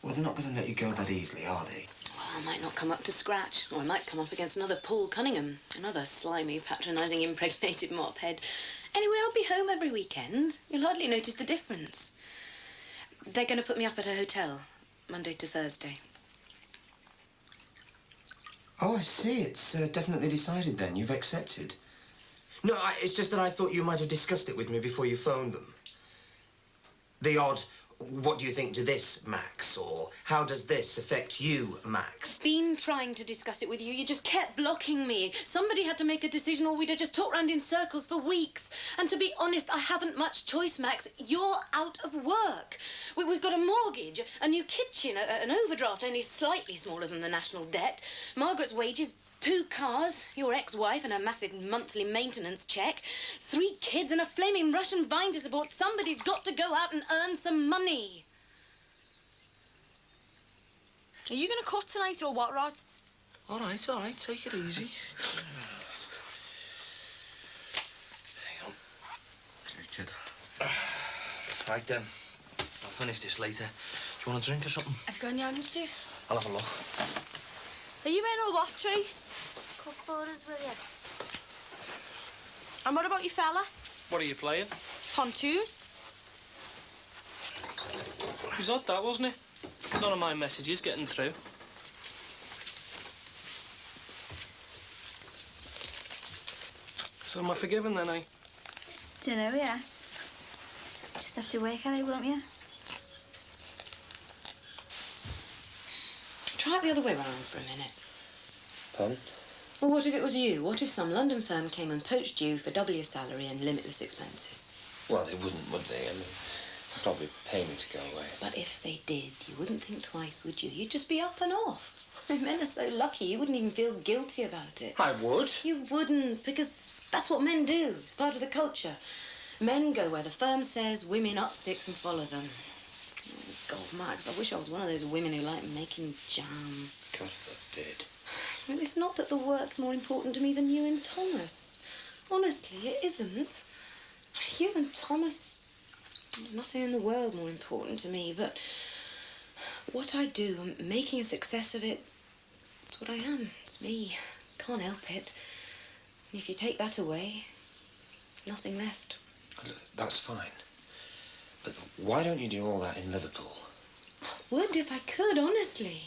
well, they're not going to let you go that easily, are they? Well, I might not come up to scratch, or I might come up against another Paul Cunningham, another slimy, patronising, impregnated mophead. Anyway, I'll be home every weekend. You'll hardly notice the difference. They're going to put me up at a hotel, Monday to Thursday. Oh, I see. It's definitely decided then. You've accepted. No, it's just that I thought you might have discussed it with me before you phoned them. The odd, what do you think to this, Max? Or how does this affect you, Max? Been trying to discuss it with you. You just kept blocking me. Somebody had to make a decision or we'd have just talked round in circles for weeks. And to be honest, I haven't much choice, Max. You're out of work. We've got a mortgage, a new kitchen, an overdraft only slightly smaller than the national debt, Margaret's wages, 2 cars, your ex-wife and a massive monthly maintenance check, 3 kids and a flaming Russian vine to support. Somebody's got to go out and earn some money. Are you going to cut tonight or what, Rod? All right, take it easy. Hang on. Okay, kid. Right then, I'll finish this later. Do you want a drink or something? I've got any orange juice. I'll have a look. Are you in or what, Trace? Cut for us, will you? And what about your fella? What are you playing? Pontoon? It was odd, that, wasn't it? None of my messages getting through. So am I forgiven then, eh? Dunno, yeah. Just have to work at it, won't you? Try it the other way round for a minute. Pardon? Well, what if it was you? What if some London firm came and poached you for double your salary and limitless expenses? Well, they wouldn't, would they? I mean, they'd probably pay me to go away. But if they did, you wouldn't think twice, would you? You'd just be up and off. Men are so lucky, you wouldn't even feel guilty about it. I would. You wouldn't, because that's what men do. It's part of the culture. Men go where the firm says, women up sticks and follow them. Oh, God, Max, I wish I was one of those women who like making jam. God forbid. Well, it's not that the work's more important to me than you and Thomas. Honestly, it isn't. You and Thomas, nothing in the world more important to me, but what I do and making a success of it, it's what I am. It's me. Can't help it. And if you take that away, nothing left. That's fine. But why don't you do all that in Liverpool? Would if I could, honestly.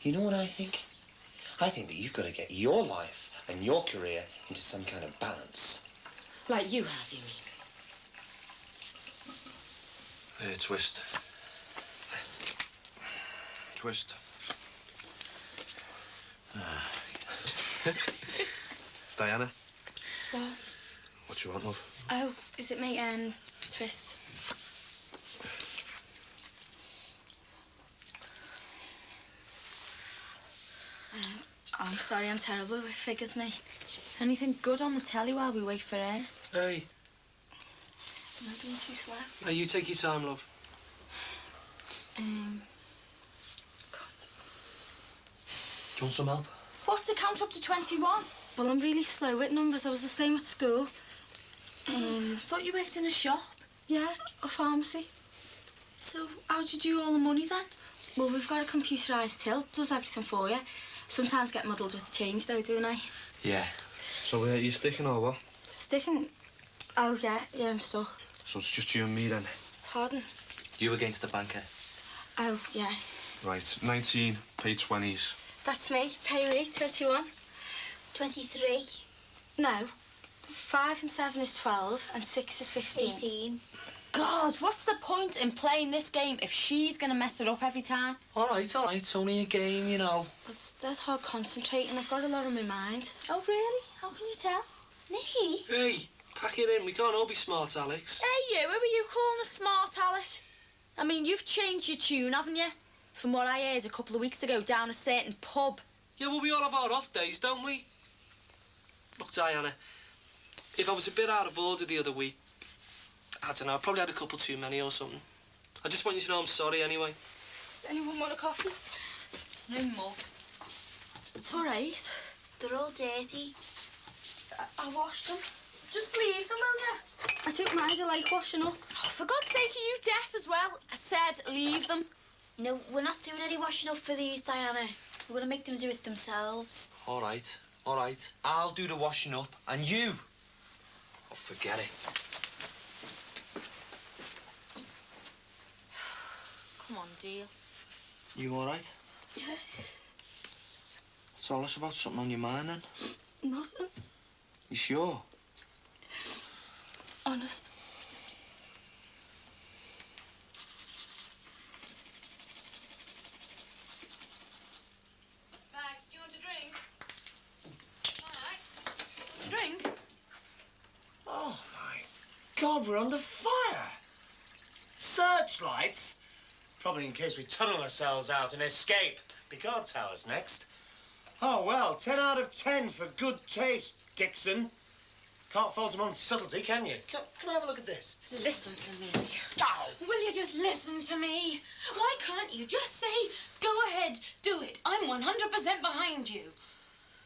You know what I think? I think that you've got to get your life and your career into some kind of balance. Like you have, you mean? Twist. Twist. Diana, What? what do you want, love? Oh, is it me, Twist? I'm sorry, I'm terrible with figures, mate. Anything good on the telly while we wait for air? Hey. Am I being too slow? Hey, you take your time, love. God. Do you want some help? What, to count up to 21? Well, I'm really slow with numbers. I was the same at school. Thought you worked in a shop. Yeah, a pharmacy. So, how'd you do all the money then? Well, we've got a computerised till. Does everything for you. Sometimes get muddled with the change, though, don't I? Yeah. So, you sticking or what? Sticking? Oh, yeah, I'm stuck. So it's just you and me then? Pardon? You against the banker. Oh, yeah. Right, 19, pay 20s. That's me. Pay me, 21. 23. No. 5 and 7 is 12, and 6 is 15. 18. God, what's the point in playing this game if she's going to mess it up every time? All right, it's only a game, you know. But it's dead hard concentrating. I've got a lot on my mind. Oh, really? How can you tell? Nicky? Hey, pack it in. We can't all be smart, Alex. Hey, you, who are you calling a smart Alec? I mean, you've changed your tune, haven't you? From what I heard a couple of weeks ago down a certain pub. Yeah, well, we all have our off days, don't we? Look, Diana, if I was a bit out of order the other week, I don't know, I probably had a couple too many or something. I just want you to know I'm sorry anyway. Does anyone want a coffee? There's no mugs. It's all right. They're all dirty. I'll wash them. Just leave them, will you? I don't mind. I like washing up. Oh, for God's sake, are you deaf as well? I said leave them. No, we're not doing any washing up for these, Diana. We're going to make them do it themselves. All right. I'll do the washing up, and you. Oh, forget it. Come on, deal. You all right? Yeah. Tell us about something on your mind, then. Nothing. You sure? Honest. Max, do you want a drink? Max? Drink? Oh, my God, we're under fire. Searchlights? Probably in case we tunnel ourselves out and escape. Be guard towers next. Oh, well, 10 out of 10 for good taste, Dixon. Can't fault him on subtlety, can you? Come and have a look at this. Listen to me. Ow! Will you just listen to me? Why can't you just say, go ahead, do it. I'm 100% behind you.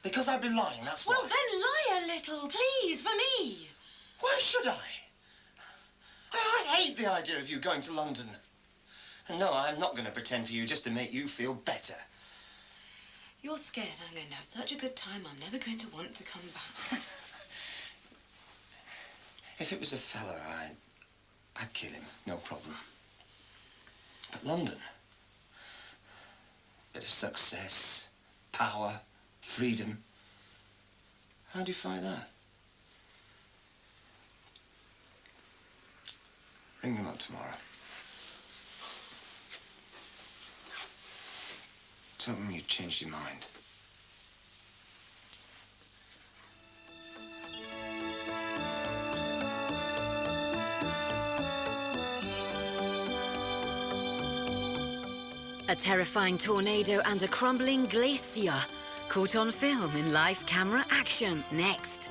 Because I'd be lying, that's why. Well, then lie a little, please, for me. Why should I? I hate the idea of you going to London. And no, I'm not going to pretend for you just to make you feel better. You're scared I'm going to have such a good time I'm never going to want to come back. If it was a fella, I'd kill him, no problem. But London, bit of success, power, freedom. How do you find that? Ring them up tomorrow. Tell them you changed your mind. A terrifying tornado and a crumbling glacier. Caught on film in live camera action next.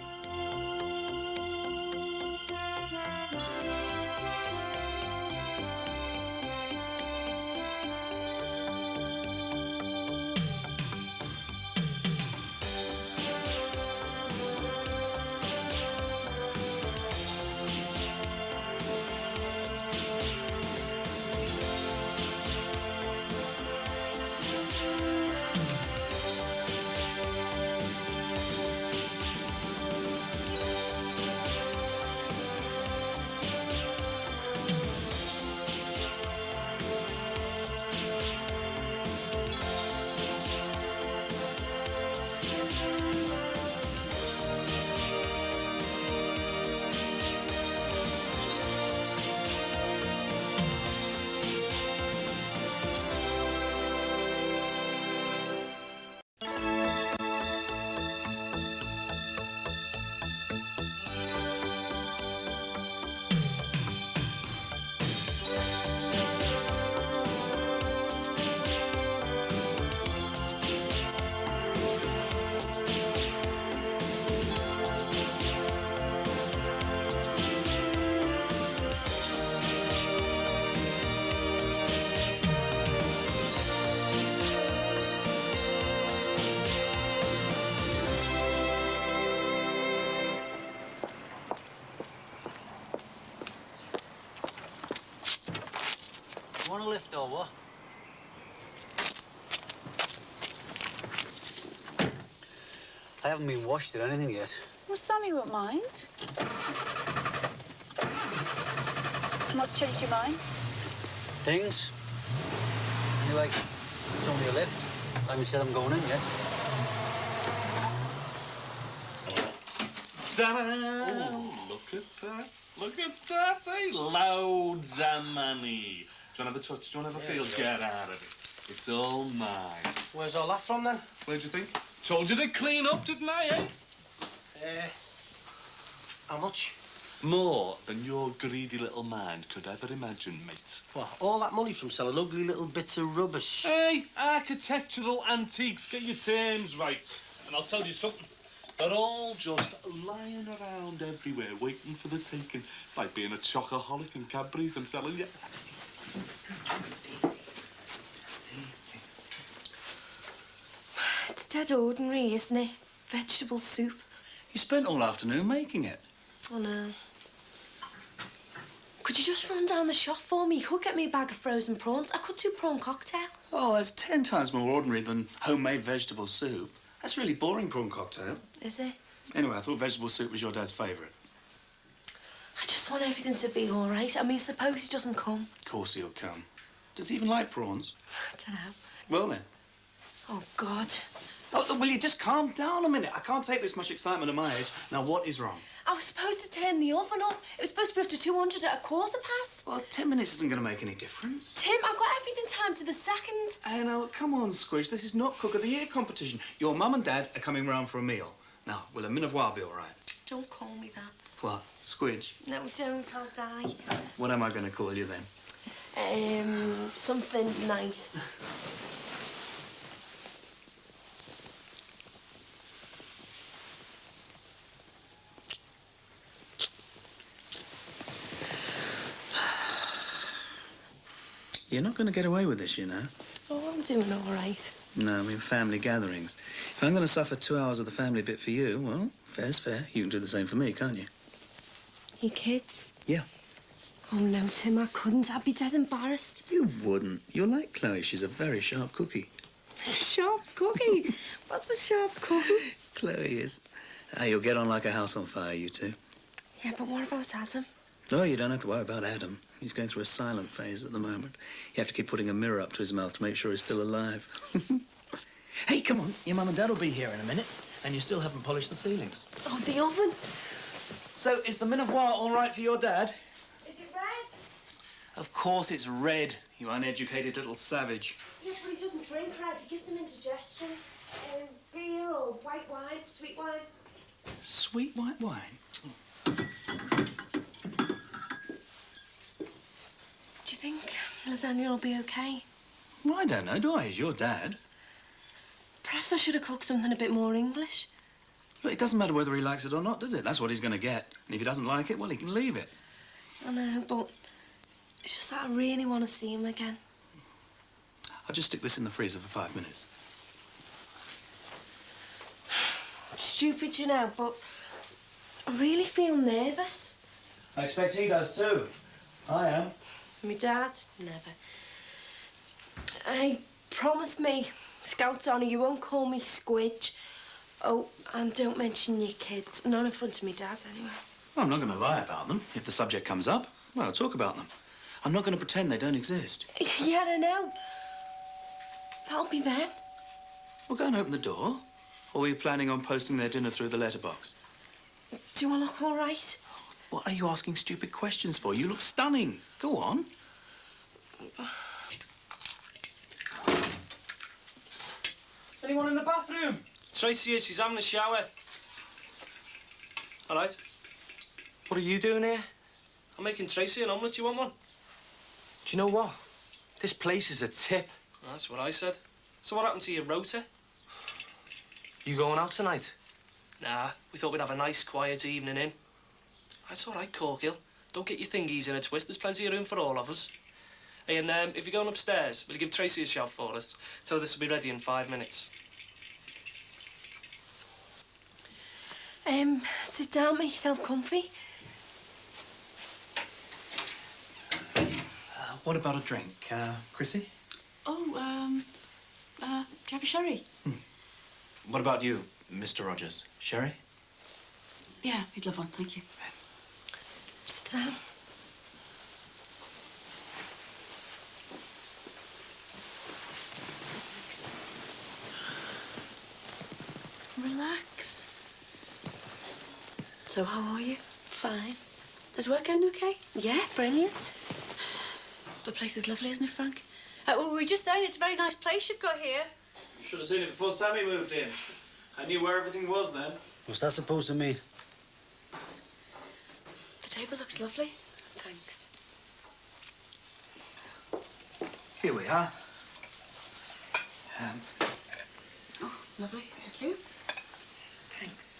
or what? I haven't been washed or anything yet. Well, Sammy won't mind. What's changed your mind? Things. Anyway, it's only a lift. I haven't said I'm going in yet. Ta-da! Look at that. Look at that, eh? Loads of money. Do you want to have a touch? Do you want to have a feel? Get out of it. It's all mine. Where's all that from, then? Where'd you think? Told you to clean up, didn't I, eh? How much? More than your greedy little mind could ever imagine, mate. What, all that money from selling ugly little bits of rubbish? Hey, architectural antiques, get your terms right. And I'll tell you something. They're all just lying around everywhere, waiting for the taking. It's like being a chocoholic in Cadbury's, I'm telling you. It's dead ordinary, isn't it? Vegetable soup. You spent all afternoon making it. I know. Could you just run down the shop for me? You could get me a bag of frozen prawns. I could do prawn cocktail. Oh, that's 10 times more ordinary than homemade vegetable soup. That's really boring prawn cocktail. Is it? Anyway, I thought vegetable soup was your dad's favourite. I just want everything to be all right. I mean, suppose he doesn't come. Of course he'll come. Does he even like prawns? I don't know. Well, then. Oh, God. Oh, will you just calm down a minute? I can't take this much excitement at my age. Now, what is wrong? I was supposed to turn the oven up. It was supposed to be up to 200 at 1/4 past. Well, 10 minutes isn't going to make any difference. Tim, I've got everything timed to the second. Hey, now, come on, Squidge. This is not Cook of the Year competition. Your mum and dad are coming round for a meal. Now, will a Minervois be all right? Don't call me that. What? Squidge? No, don't. I'll die. What am I going to call you then? Something nice. You're not going to get away with this, you know. Oh, I'm doing all right. No, I mean family gatherings. If I'm going to suffer 2 hours of the family bit for you, well, fair's fair. You can do the same for me, can't you? You kids? Yeah. Oh, no, Tim, I couldn't. I'd be dead embarrassed. You wouldn't. You're like Chloe. She's a very sharp cookie. Sharp cookie? What's a sharp cookie? Chloe is. You'll get on like a house on fire, you two. Yeah, but what about Adam? Oh, you don't have to worry about Adam. He's going through a silent phase at the moment. You have to keep putting a mirror up to his mouth to make sure he's still alive. Hey, come on. Your mum and dad will be here in a minute, and you still haven't polished the ceilings. Oh, the oven. So, is the Minervois all right for your dad? Is it red? Of course it's red, you uneducated little savage. Yeah, but he doesn't drink red. He gives him indigestion. Beer or white wine, sweet wine. Sweet white wine? Do you think lasagna will be okay? Well, I don't know, do I? He's your dad. Perhaps I should have cooked something a bit more English. Look, it doesn't matter whether he likes it or not, does it? That's what he's going to get. And if he doesn't like it, well, he can leave it. I know, but it's just that I really want to see him again. I'll just stick this in the freezer for 5 minutes. Stupid, you know, but I really feel nervous. I expect he does too. I am. My dad? Never. Hey, promise me, Scout Honor, you won't call me Squidge. Oh, and don't mention your kids. Not in front of me dad, anyway. Well, I'm not going to lie about them. If the subject comes up, well, I'll talk about them. I'm not going to pretend they don't exist. Yeah, I know. That'll be them. Well, go and open the door. Or were you planning on posting their dinner through the letterbox? Do I look all right? What are you asking stupid questions for? You look stunning. Go on. Anyone in the bathroom? Tracy is. She's having a shower. All right. What are you doing here? I'm making Tracy an omelette. You want one? Do you know what? This place is a tip. That's what I said. So what happened to your rota? You going out tonight? Nah, we thought we'd have a nice, quiet evening in. That's all right, Corkill. Don't get your thingies in a twist. There's plenty of room for all of us. Hey, and if you're going upstairs, will you give Tracy a shout for us? Tell her this will be ready in 5 minutes. Sit down, make yourself comfy. What about a drink? Chrissy? Oh, do you have a sherry? What about you, Mr. Rogers? Sherry? Yeah, he'd love one, thank you. Sit down. Relax. So, how are you? Fine. Is work going okay? Yeah, brilliant. The place is lovely, isn't it, Frank? Well, we were just saying it's a very nice place you've got here. Should have seen it before Sammy moved in. I knew where everything was then. What's that supposed to mean? The table looks lovely. Thanks. Here we are. Oh, lovely. Thank you. Thanks.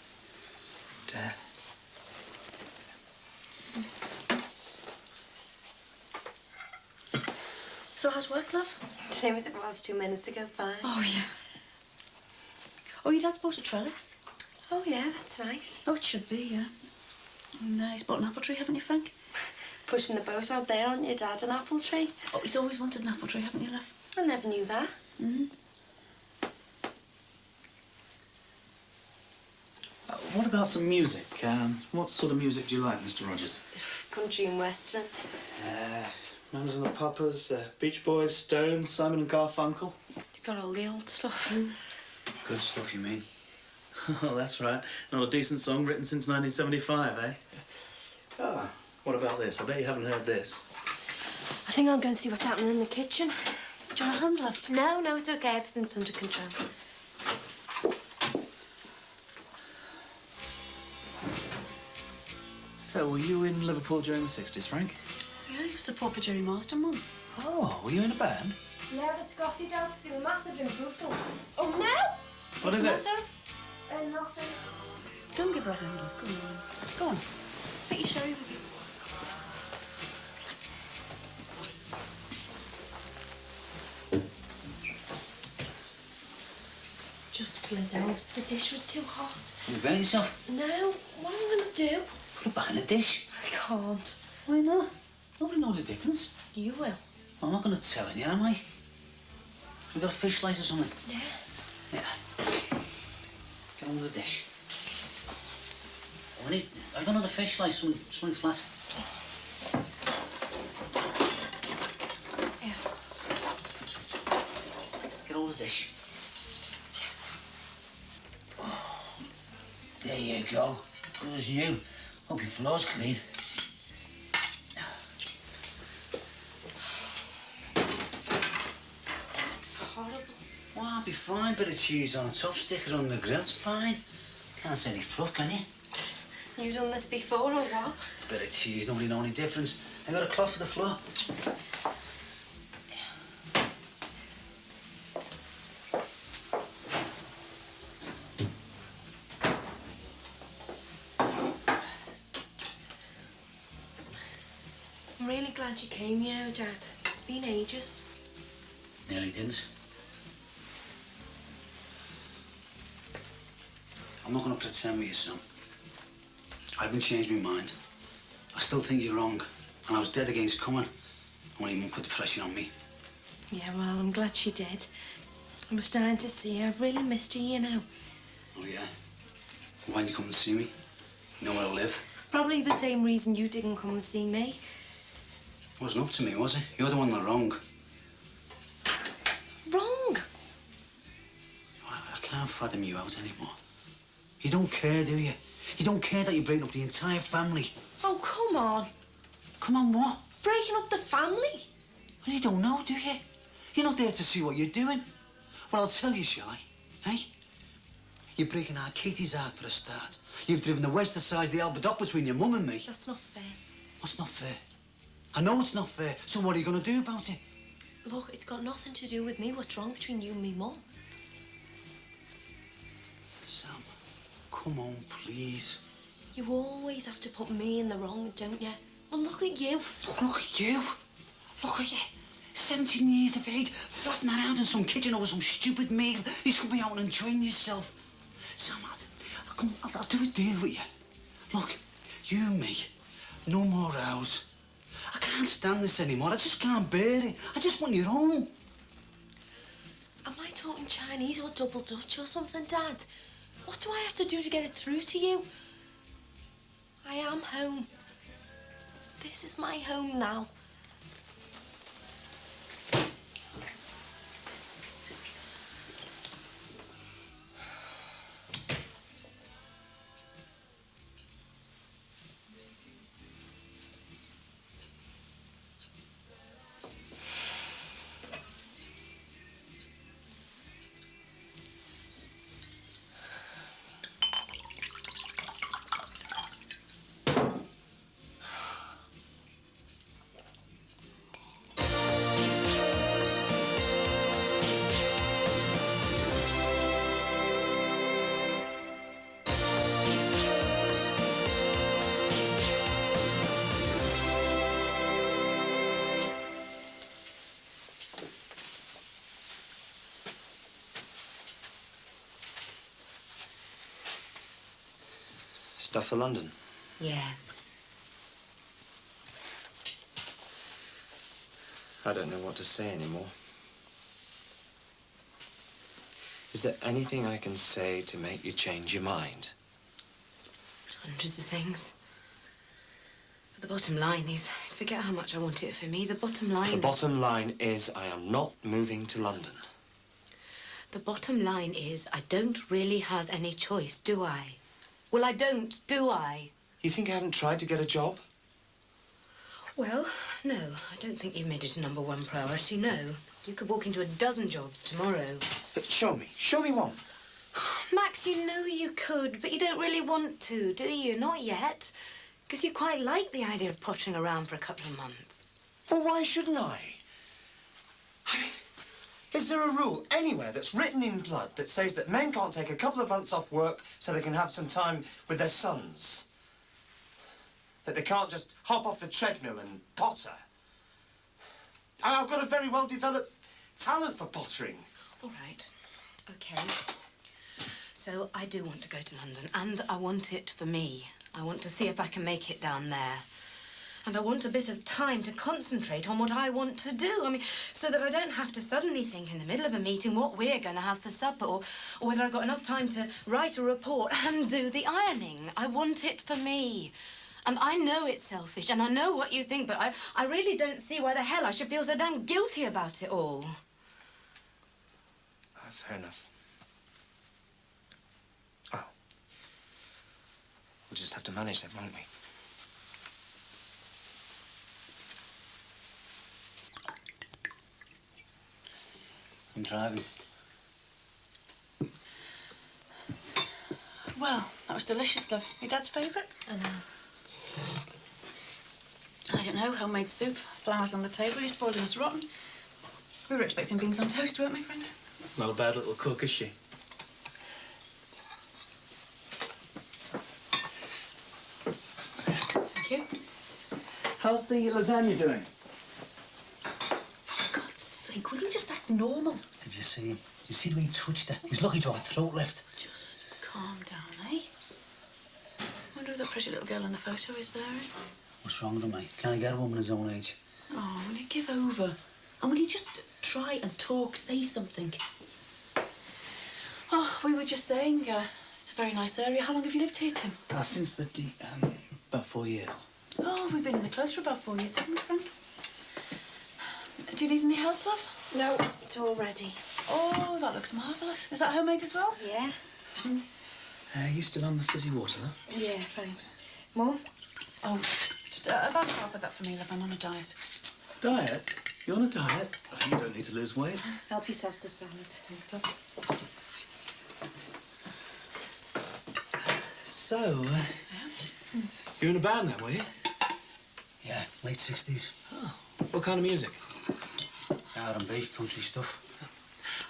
So how's work, love? Same as it was 2 minutes ago, fine. Oh, yeah. Oh, your dad's bought a trellis? Oh, yeah, that's nice. Oh, it should be, yeah. And he's bought an apple tree, haven't you, Frank? Pushing the boat out there, aren't you, Dad? An apple tree? Oh, he's always wanted an apple tree, haven't you, love? I never knew that. What about some music? What sort of music do you like, Mr. Rogers? Country and western. Mamas and the Papas, Beach Boys, Stones, Simon and Garfunkel. He's got all the old stuff. Good stuff, you mean? Oh, that's right. Not a decent song written since 1975, eh? Ah, what about this? I bet you haven't heard this. I think I'll go and see what's happening in the kitchen. Do you want a hand, love? No, it's okay. Everything's under control. So, were you in Liverpool during the 60s, Frank? Yeah, you support for Jerry Marsden once. Oh, were you in a band? Yeah, the Scotty dogs, they were massive and brutal. Oh, no! What is it? Nothing. Go and give her a hand, love. Go on. Go on. Take your sherry with you. Just slid out. The dish was too hot. You burnt yourself? No, what am I going to do? Put it back in the dish. I can't. Why not? Nobody knows the difference. You will. I'm not going to tell you, am I? You got a fish slice or something? Yeah. Yeah. Get on with the dish. I got another fish slice, something flat. Yeah. Get on the dish. There you go. Good as new. Hope your floor's clean. It's horrible. Well, I'll be fine. Bit of cheese on the top, stick it on the grill. It's fine. Can't say any fluff, can you? You done this before or what? Bit of cheese, nobody know any difference. I got a cloth for the floor. I'm really glad you came, you know, Dad. It's been ages. Nearly didn't. I'm not going to pretend with you, son. I haven't changed my mind. I still think you're wrong. And I was dead against coming when your mum put the pressure on me. Yeah, well, I'm glad she did. I was starting to see I've really missed you, you know. Oh, yeah? Why didn't you come and see me? You know where I live? Probably the same reason you didn't come and see me. It wasn't up to me, was it? You're the one that's wrong. Wrong? I can't fathom you out anymore. You don't care, do you? You don't care that you're breaking up the entire family. Oh, come on. Come on, what? Breaking up the family? Well, you don't know, do you? You're not there to see what you're doing. Well, I'll tell you, shall I? Hey? You're breaking our Katie's heart for a start. You've driven the west to size the Albert Dock between your mum and me. That's not fair. What's not fair? I know it's not fair, so what are you going to do about it? Look, it's got nothing to do with me. What's wrong between you and me mum? Sam, come on, please. You always have to put me in the wrong, don't you? Well, look at you. Look at you. Look at you. 17 years of age, flapping around in some kitchen over some stupid meal. You should be out and enjoying yourself. Sam, I'll do a deal with you. Look, you and me, no more rows. I can't stand this anymore. I just can't bear it. I just want you home. Am I talking Chinese or double Dutch or something, Dad? What do I have to do to get it through to you? I am home. This is my home now. Stuff for London? Yeah. I don't know what to say anymore. Is there anything I can say to make you change your mind? Hundreds of things. But the bottom line is, forget how much I want it for me, the bottom line... The bottom line is I am not moving to London. The bottom line is I don't really have any choice, do I? Well, I don't, do I? You think I haven't tried to get a job? Well, no, I don't think you've made it a #1 priority, no. You could walk into a dozen jobs tomorrow. Show me one. Max, you know you could, but you don't really want to, do you? Not yet. Because you quite like the idea of pottering around for a couple of months. Well, why shouldn't I? I mean, is there a rule anywhere that's written in blood that says that men can't take a couple of months off work so they can have some time with their sons? That they can't just hop off the treadmill and potter? I've got a very well-developed talent for pottering. All right. OK. So I do want to go to London, and I want it for me. I want to see if I can make it down there. And I want a bit of time to concentrate on what I want to do. I mean, so that I don't have to suddenly think in the middle of a meeting what we're going to have for supper, or whether I've got enough time to write a report and do the ironing. I want it for me. And I know it's selfish, and I know what you think, but I really don't see why the hell I should feel so damn guilty about it all. Fair enough. Oh. We'll just have to manage that, won't we? I'm driving. Well, that was delicious, love. Your dad's favourite? I know. I don't know, homemade soup, flowers on the table, you're spoiling us rotten. We were expecting beans on toast, weren't we, friend? Not a bad little cook, is she? Thank you. How's the lasagna doing? For God's sake, will you just act normal? Did you see him? You see the way he touched her? He's lucky to have a throat left. Just calm down, eh? Wonder who that pretty little girl in the photo is there, eh? What's wrong with him, mate? Can't he get a woman his own age? Oh, will you give over? And will you just try and talk, say something? Oh, we were just saying, it's a very nice area. How long have you lived here, Tim? Since the about 4 years. Oh, we've been in the close for about 4 years, haven't we, Frank? Do you need any help, love? No, it's all ready. Oh, that looks marvellous. Is that homemade as well? Yeah. You still on the fizzy water, though? Yeah, thanks. Mum? Oh, just about half of that for me, love. I'm on a diet. Diet? You're on a diet? Oh, you don't need to lose weight. Help yourself to salad. Thanks, love. So, you were in a band then, were you? Yeah, late 60s. Oh, what kind of music? R&B, country stuff.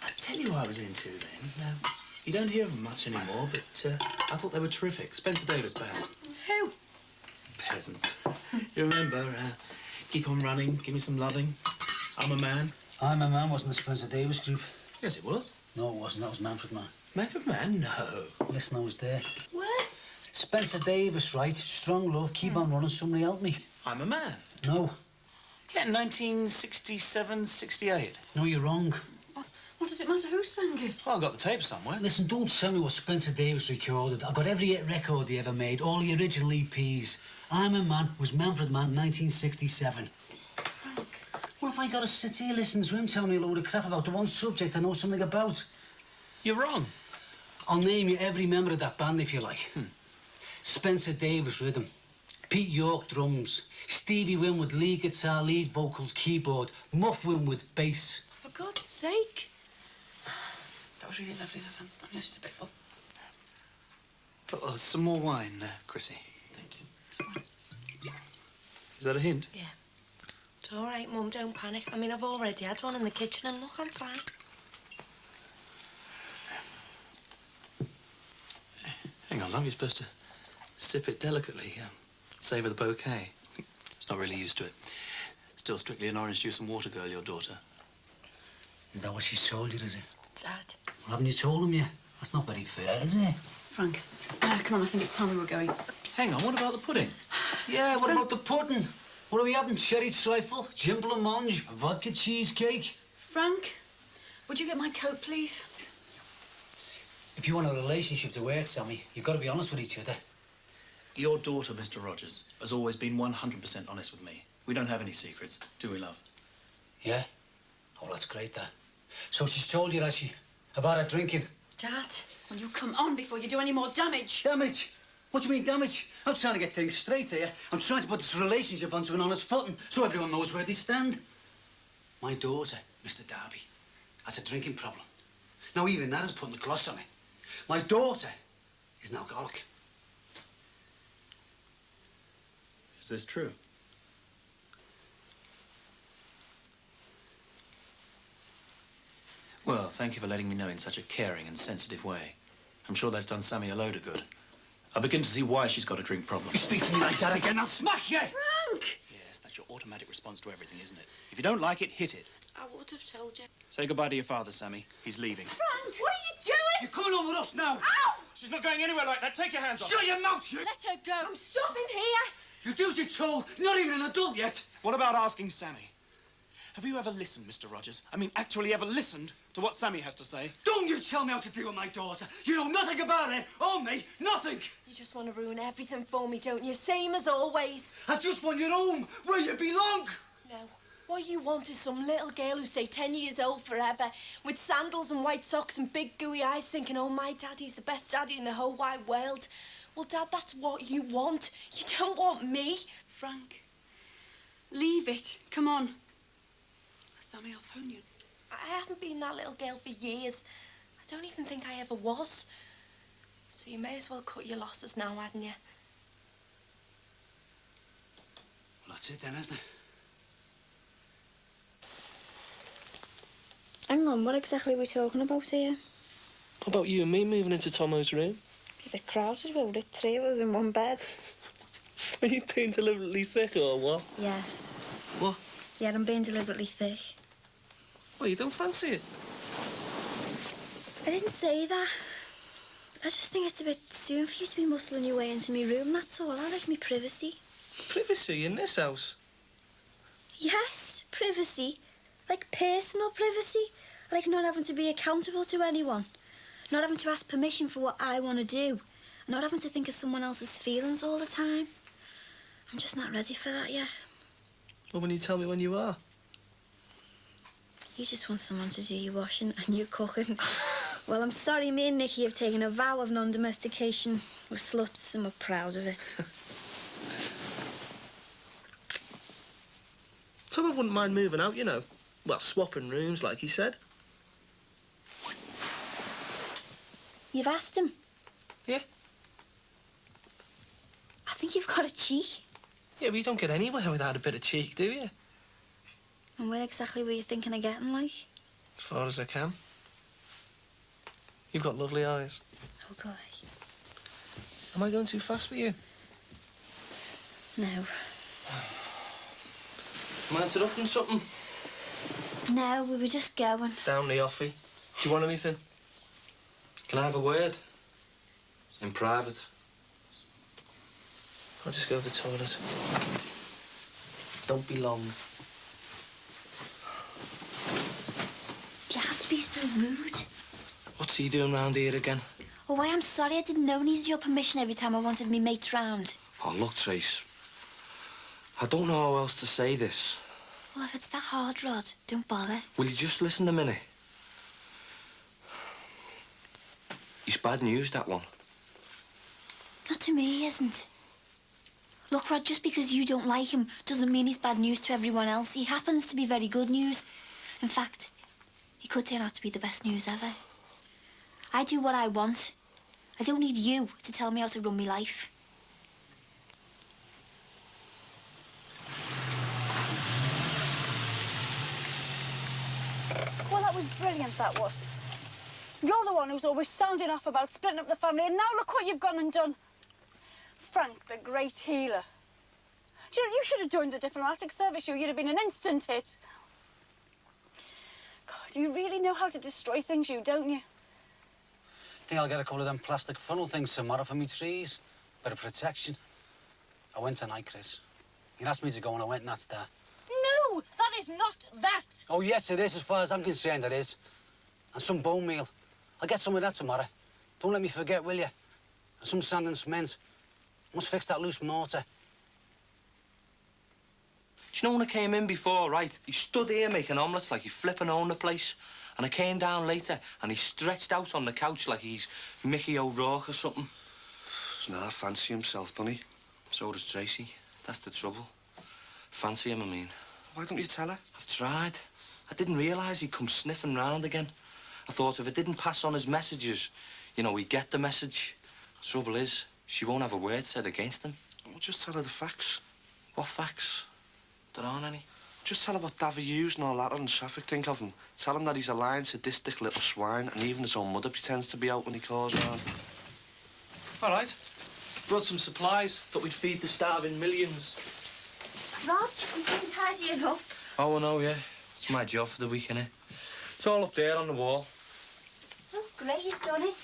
I'll tell you what I was into then. You don't hear of them much anymore, but I thought they were terrific. Spencer Davis Band. Who? Peasant. You remember, Keep On Running, Give Me Some Loving, I'm a Man? I'm a Man wasn't the Spencer Davis group. Yes, it was. No, it wasn't. That was Manfred Mann. Manfred Mann? No. Listen, I was there. Where? Spencer Davis, right? Strong Love, Keep On Running, Somebody Help Me. I'm a Man. No, Yeah, 1967, 68. No, you're wrong. What does it matter who sang it? Well, I got the tape somewhere. Listen, don't tell me what Spencer Davis recorded. I've got every hit record he ever made, all the original EPs. I'm a Man was Manfred Mann, 1967. Frank. What if I got to sit here listening to him tell me a load of crap about the one subject I know something about? You're wrong. I'll name you every member of that band if you like. Spencer Davis rhythm, Pete York drums, Stevie Winwood lead guitar, lead vocals, keyboard, Muff Winwood bass. For God's sake. That was really lovely of him. I'm just a bit full. Oh, some more wine, Chrissy. Thank you. Is that a hint? Yeah. It's all right, Mum, don't panic. I mean, I've already had one in the kitchen and look, I'm fine. Hang on, love, you're supposed to sip it delicately. Savour the bouquet. She's not really used to it. Still strictly an orange juice and water girl, your daughter. Is that what she's told you, is it? Dad. Well, haven't you told him yet? That's not very fair, is it? Frank, come on, I think it's time we were going. Hang on, what about the pudding? Yeah, what about the pudding? What are we having? Cherry trifle, gin blancmange, vodka cheesecake? Frank, would you get my coat, please? If you want a relationship to work, Sammy, you've got to be honest with each other. Your daughter, Mr. Rogers, has always been 100% honest with me. We don't have any secrets, do we, love? Yeah? Oh, that's great, that. So she's told you, has she? About her drinking? Dad, will you come on before you do any more damage? Damage? What do you mean, damage? I'm trying to get things straight here. I'm trying to put this relationship onto an honest footing so everyone knows where they stand. My daughter, Mr. Darby, has a drinking problem. Now, even that is putting the gloss on it. My daughter is an alcoholic. Is this true? Well, thank you for letting me know in such a caring and sensitive way. I'm sure that's done Sammy a load of good. I begin to see why she's got a drink problem. You speak to me like that again, I'll smack you! Frank! Yes, that's your automatic response to everything, isn't it? If you don't like it, hit it. I would have told you. Say goodbye to your father, Sammy. He's leaving. Frank, what are you doing? You're coming on with us now! Ow! She's not going anywhere like that. Take your hands off. Shut your mouth, you... Let her go. I'm stopping here. You do as you're told. You're not even an adult yet. What about asking Sammy? Have you ever listened, Mr. Rogers? I mean, actually ever listened to what Sammy has to say? Don't you tell me how to deal with my daughter. You know nothing about her or me. Nothing. You just want to ruin everything for me, don't you? Same as always. I just want you home, where you belong. No. What you want is some little girl who's, say, 10 years old forever, with sandals and white socks and big gooey eyes, thinking, oh, my daddy's the best daddy in the whole wide world. Well, Dad, that's what you want. You don't want me. Frank, leave it. Come on. Sammy, I'll phone you. I haven't been that little girl for years. I don't even think I ever was. So you may as well cut your losses now, hadn't you? Well, that's it then, isn't it? Hang on, what exactly are we talking about here? About you and me moving into Tomo's room. A bit crowded, with it? 3 of us in one bed. Are you being deliberately thick or what? Yes. What? Yeah, I'm being deliberately thick. Well, you don't fancy it? I didn't say that. I just think it's a bit soon for you to be muscling your way into my room, that's all. I like me privacy. Privacy in this house? Yes, privacy. Like personal privacy. Like not having to be accountable to anyone. Not having to ask permission for what I want to do. Not having to think of someone else's feelings all the time. I'm just not ready for that yet. Well, when you tell me when you are. You just want someone to do your washing and your cooking. Well, I'm sorry me and Nicky have taken a vow of non-domestication. We're sluts and we're proud of it. Tom wouldn't mind moving out, you know. Well, swapping rooms, like he said. You've asked him? Yeah. I think you've got a cheek. Yeah, but you don't get anywhere without a bit of cheek, do you? And where exactly were you thinking of getting, like? As far as I can. You've got lovely eyes. Oh, God. Am I going too fast for you? No. Am I interrupting something? No, we were just going. Down the offie. Do you want anything? Can I have a word? In private? I'll just go to the toilet. Don't be long. rude. What's he doing round here again? Oh, I'm sorry. I didn't know I needed your permission every time I wanted me mates round. Oh, look, Trace. I don't know how else to say this. Well, if it's that hard, Rod, don't bother. Will you just listen a minute? It's bad news, that one. Not to me, he isn't. Look, Rod, just because you don't like him doesn't mean he's bad news to everyone else. He happens to be very good news. In fact, he could turn out to be the best news ever. I do what I want. I don't need you to tell me how to run my life. Well, that was brilliant, that was. You're the one who's always sounding off about splitting up the family, and now look what you've gone and done. Frank, the great healer. Do you know, you should have joined the diplomatic service. You'd have been an instant hit. God, you really know how to destroy things, don't you? Think I'll get a couple of them plastic funnel things tomorrow for me trees. Bit of protection. I went tonight, Chris. You asked me to go and I went and that's that. No, that is not that. Oh, yes, it is. As far as I'm concerned, it is. And some bone meal. I'll get some of that tomorrow. Don't let me forget, will you? And some sand and cement. Must fix that loose mortar. Do you know when I came in before, right? He stood here making omelettes like he flipping owned the place. And I came down later and he stretched out on the couch like he's Mickey O'Rourke or something. Doesn't that fancy himself, doesn't he? So does Tracy. That's the trouble. Fancy him, I mean. Why don't you tell her? I've tried. I didn't realise he'd come sniffing round again. I thought if I didn't pass on his messages, you know, he'd get the message. Trouble is, she won't have a word said against him. Well, just tell her the facts. What facts? There aren't any. Just tell her what Davy Hughes and all that on traffic think of him. Tell him that he's a lying, sadistic little swine, and even his own mother pretends to be out when he calls round. All right. Brought some supplies. Thought we'd feed the starving millions. Rod, you've been tidying up. Oh, I know, yeah. It's my job for the week, innit? It's all up there on the wall. Oh, great, you've done it.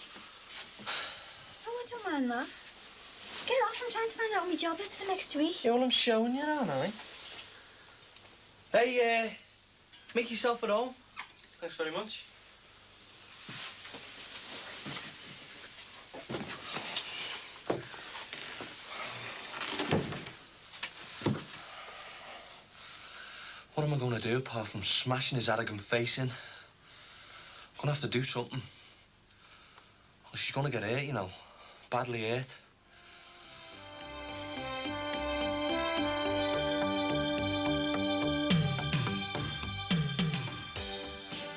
Oh, I don't mind that. Get off, I'm trying to find out what my job is for next week. Yeah, well, I'm showing you, aren't I? Hey, make yourself at home. Thanks very much. What am I going to do apart from smashing his arrogant face in? I'm going to have to do something. Well, she's going to get hurt, you know. Badly hurt.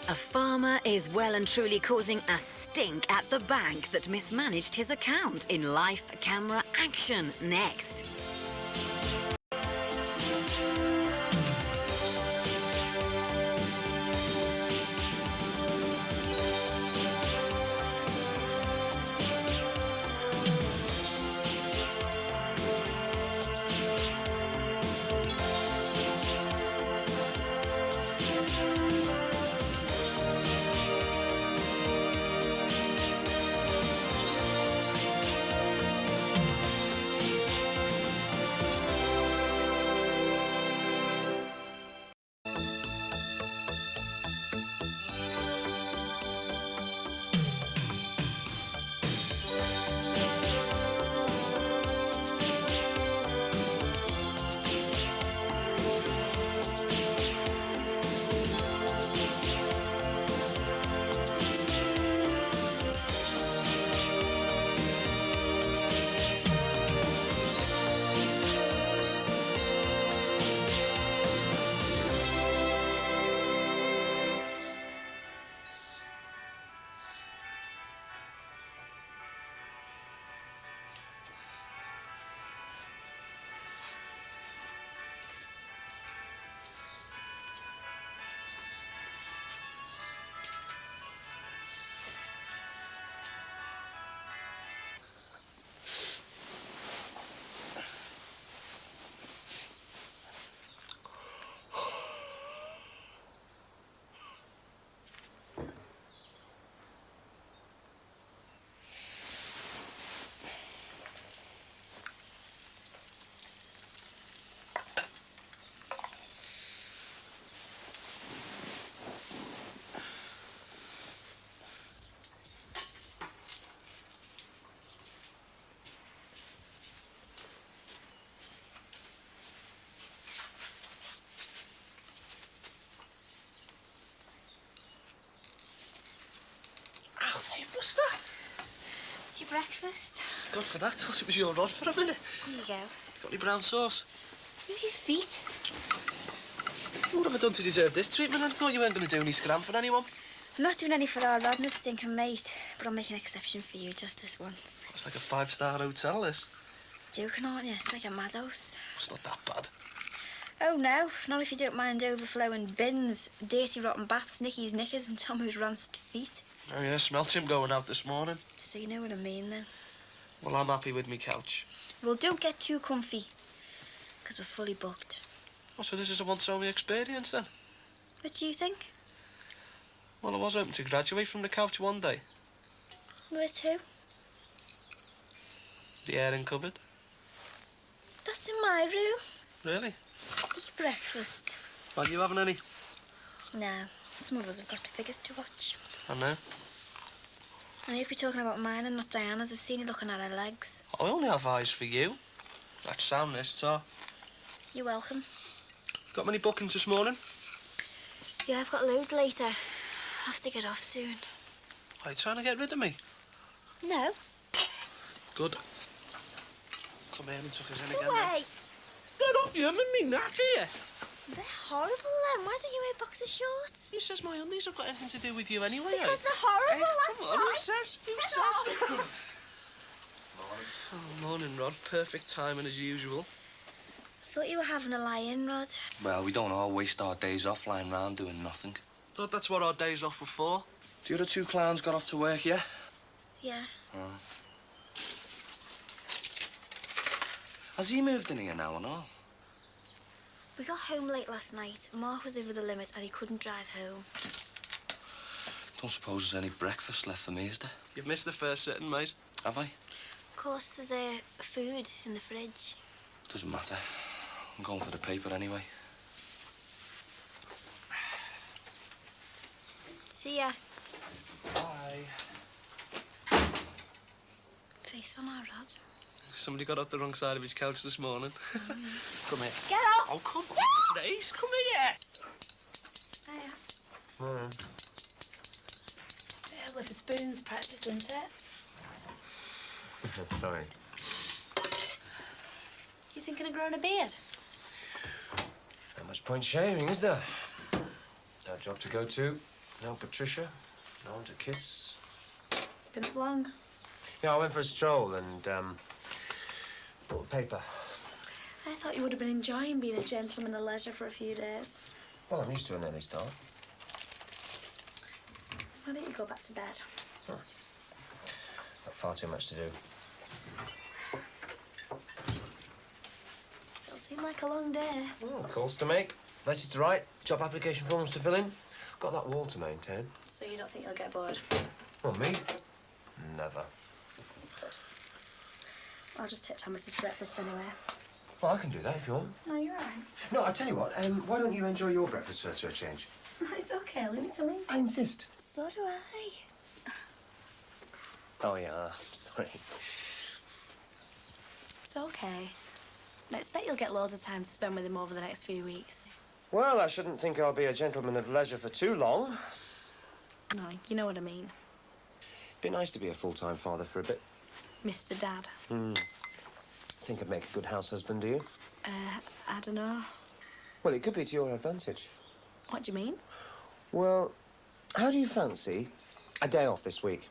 A farmer is well and truly causing a stink at the bank that mismanaged his account in live camera action next. What's that? It's your breakfast. God for that. I thought it was your rod for a minute. Here you go. Got any brown sauce? Move your feet. What have I done to deserve this treatment? I thought you weren't going to do any scram for anyone. I'm not doing any for our Rodney stinking mate, but I'll make an exception for you just this once. It's like a 5-star hotel, this. Joking, aren't you? It's like a madhouse. It's not that bad. Oh, no. Not if you don't mind overflowing bins, dirty rotten baths, Nicky's knickers and Tomo's rancid feet. Oh, yeah, smelt him going out this morning. So you know what I mean, then. Well, I'm happy with me couch. Well, don't get too comfy, because we're fully booked. Oh, so this is a once-only experience, then? What do you think? Well, I was hoping to graduate from the couch one day. Where to? The airing cupboard. That's in my room. Really? Eat breakfast. Aren't you having any? No, some of us have got figures to watch. I know. I hope you're talking about mine and not Diana's. I've seen you looking at her legs. I only have eyes for you. That's sound, this, so. You're welcome. Got many bookings this morning? Yeah, I've got loads later. I'll have to get off soon. Are you trying to get rid of me? No. Good. Come here and tuck us in Go again. Then. away. Get off you, I'm in me knack here. They're horrible, then. Why don't you wear boxer shorts? Who says my undies have got anything to do with you anyway? Because they're horrible, that's come on, why. who says? Who says? Oh, morning, Rod. Perfect timing as usual. Thought you were having a lie-in, Rod. Well, we don't all waste our days off lying round doing nothing. Thought that's what our days off were for. The other 2 clowns got off to work, yeah? Yeah. Oh. Has he moved in here now or not? We got home late last night. Mark was over the limit and he couldn't drive home. Don't suppose there's any breakfast left for me, is there? You've missed the first sitting, mate. Have I? Of course, there's food in the fridge. Doesn't matter. I'm going for the paper anyway. See ya. Bye. Face on our Rod. Somebody got off the wrong side of his couch this morning. Come here. Get off! Oh, come on, Grace. Come here. Yeah, with the spoons practice, isn't it? Sorry. You thinking of growing a beard? Not much point shaving, is there? No job to go to, no Patricia, no one to kiss. Been up long? Yeah, I went for a stroll and, bought the paper. I thought you would have been enjoying being a gentleman of leisure for a few days. Well, I'm used to an early start. Why don't you go back to bed? Got far too much to do. It'll seem like a long day. Oh, calls to make, letters to write, job application forms to fill in. Got that wall to maintain. So you don't think you'll get bored? Well, me? Never. I'll just take Thomas's breakfast anyway. Well, I can do that if you want. No, you're all right. No, I tell you what, why don't you enjoy your breakfast first for a change? It's okay, leave it to me. I insist. So do I. Oh, yeah, sorry. It's okay. I expect you'll get loads of time to spend with him over the next few weeks. Well, I shouldn't think I'll be a gentleman of leisure for too long. No, you know what I mean. Be nice to be a full-time father for a bit. Mr. Dad. Think I'd make a good house husband, do you? I don't know. Well, it could be to your advantage. What do you mean? Well, how do you fancy a day off this week?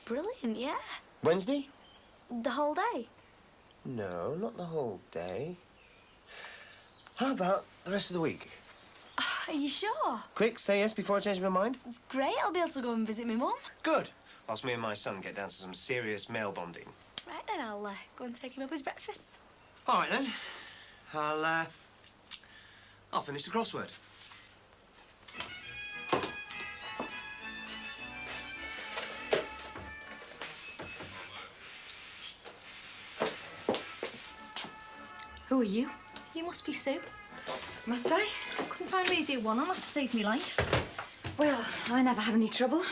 Brilliant, yeah. Wednesday? The whole day. No, not the whole day. How about the rest of the week? Are you sure? Quick, say yes before I change my mind. Great, I'll be able to go and visit my mum. Good. Whilst me and my son get down to some serious male bonding. Right then, I'll go and take him up his breakfast. All right then. I'll finish the crossword. Who are you? You must be Sue. Must I? Couldn't find Radio 1 on that to save me life. Well, I never have any trouble.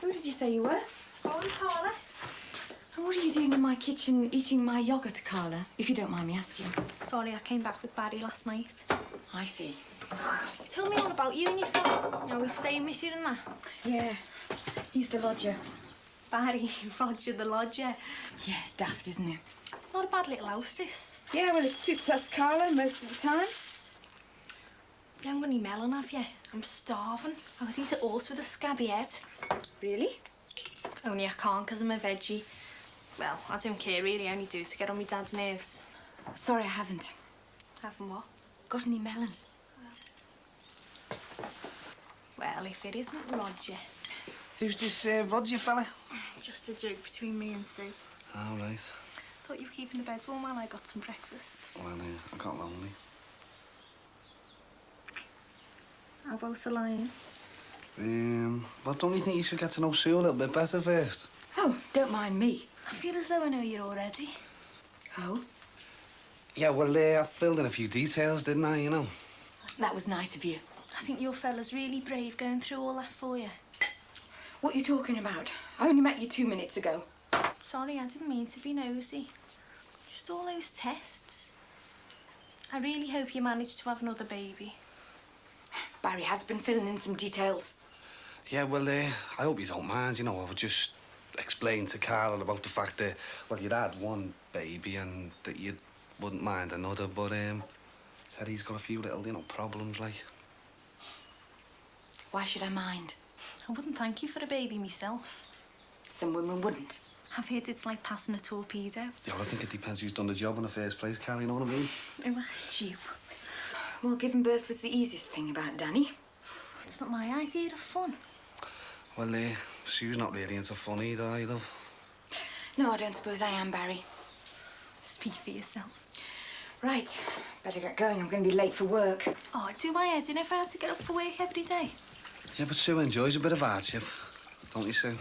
Who did you say you were? Oh, Carla. And what are you doing in my kitchen eating my yoghurt, Carla, if you don't mind me asking? Sorry, I came back with Barry last night. I see. Tell me all about you and your fella. Are we staying with you and that? Yeah, he's the lodger. Barry, Roger the lodger. Yeah, daft, isn't it? Not a bad little house, this. Yeah, well, it suits us, Carla, most of the time. You haven't got any melon, have you? I'm starving. I could eat a horse with a scabby head. Really? Only I can't because I'm a veggie. Well, I don't care really, I only do it to get on my dad's nerves. Sorry, I haven't. Haven't what? Got any melon? Well, if it isn't Roger. Who's this Roger fella? Just a joke between me and Sue. All right. Thought you were keeping the beds warm while I got some breakfast. Well, I got lonely. How about the lion? Well, don't you think you should get to know Sue a little bit better first? Oh, don't mind me. I feel as though I know you already. Oh? Yeah, well, I filled in a few details, didn't I, you know? That was nice of you. I think your fella's really brave going through all that for you. What are you talking about? I only met you 2 minutes ago. Sorry, I didn't mean to be nosy. Just all those tests. I really hope you managed to have another baby. Barry has been filling in some details. Yeah, well, I hope you don't mind, you know. I would just explain to Carl about the fact that, well, you'd had one baby and that you wouldn't mind another, but, said he's got a few little, you know, problems, like. Why should I mind? I wouldn't thank you for a baby myself. Some women wouldn't. I've heard it's like passing a torpedo. Yeah, well, I think it depends who's done the job in the first place, Carl, you know what I mean? Who asked you? Well, giving birth was the easiest thing about Danny. It's not my idea of fun. Well, Sue's not really into fun either, are you, love? No, I don't suppose I am, Barry. Speak for yourself. Right, better get going. I'm going to be late for work. Oh, I do my head in if I had to get up for work every day. Yeah, but Sue enjoys a bit of hardship, don't you, Sue?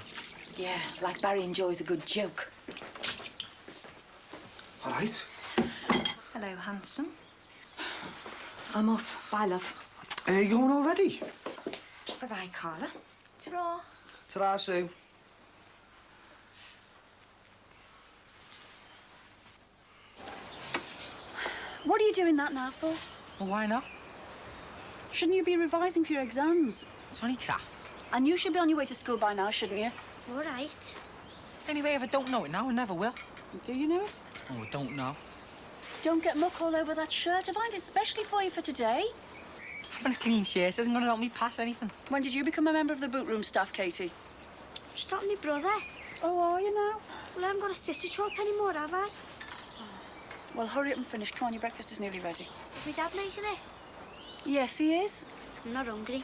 Yeah, like Barry enjoys a good joke. All right. Hello, handsome. I'm off. Bye, love. You going already? Bye-bye, Carla. Ta-ra. Ta-ra, Sue. What are you doing that now for? Well, why not? Shouldn't you be revising for your exams? It's only craft. And you should be on your way to school by now, shouldn't you? All right. Anyway, if I don't know it now, I never will. Do you know it? Oh, I don't know. Don't get muck all over that shirt. I find it specially for you for today. Having a clean shirt isn't going to help me pass anything. When did you become a member of the boot room staff, Katie? Just not my brother. Oh, are you now? Well, I haven't got a sister to help anymore, have I? Well, hurry up and finish. Come on, your breakfast is nearly ready. Is my dad making it? Yes, he is. I'm not hungry.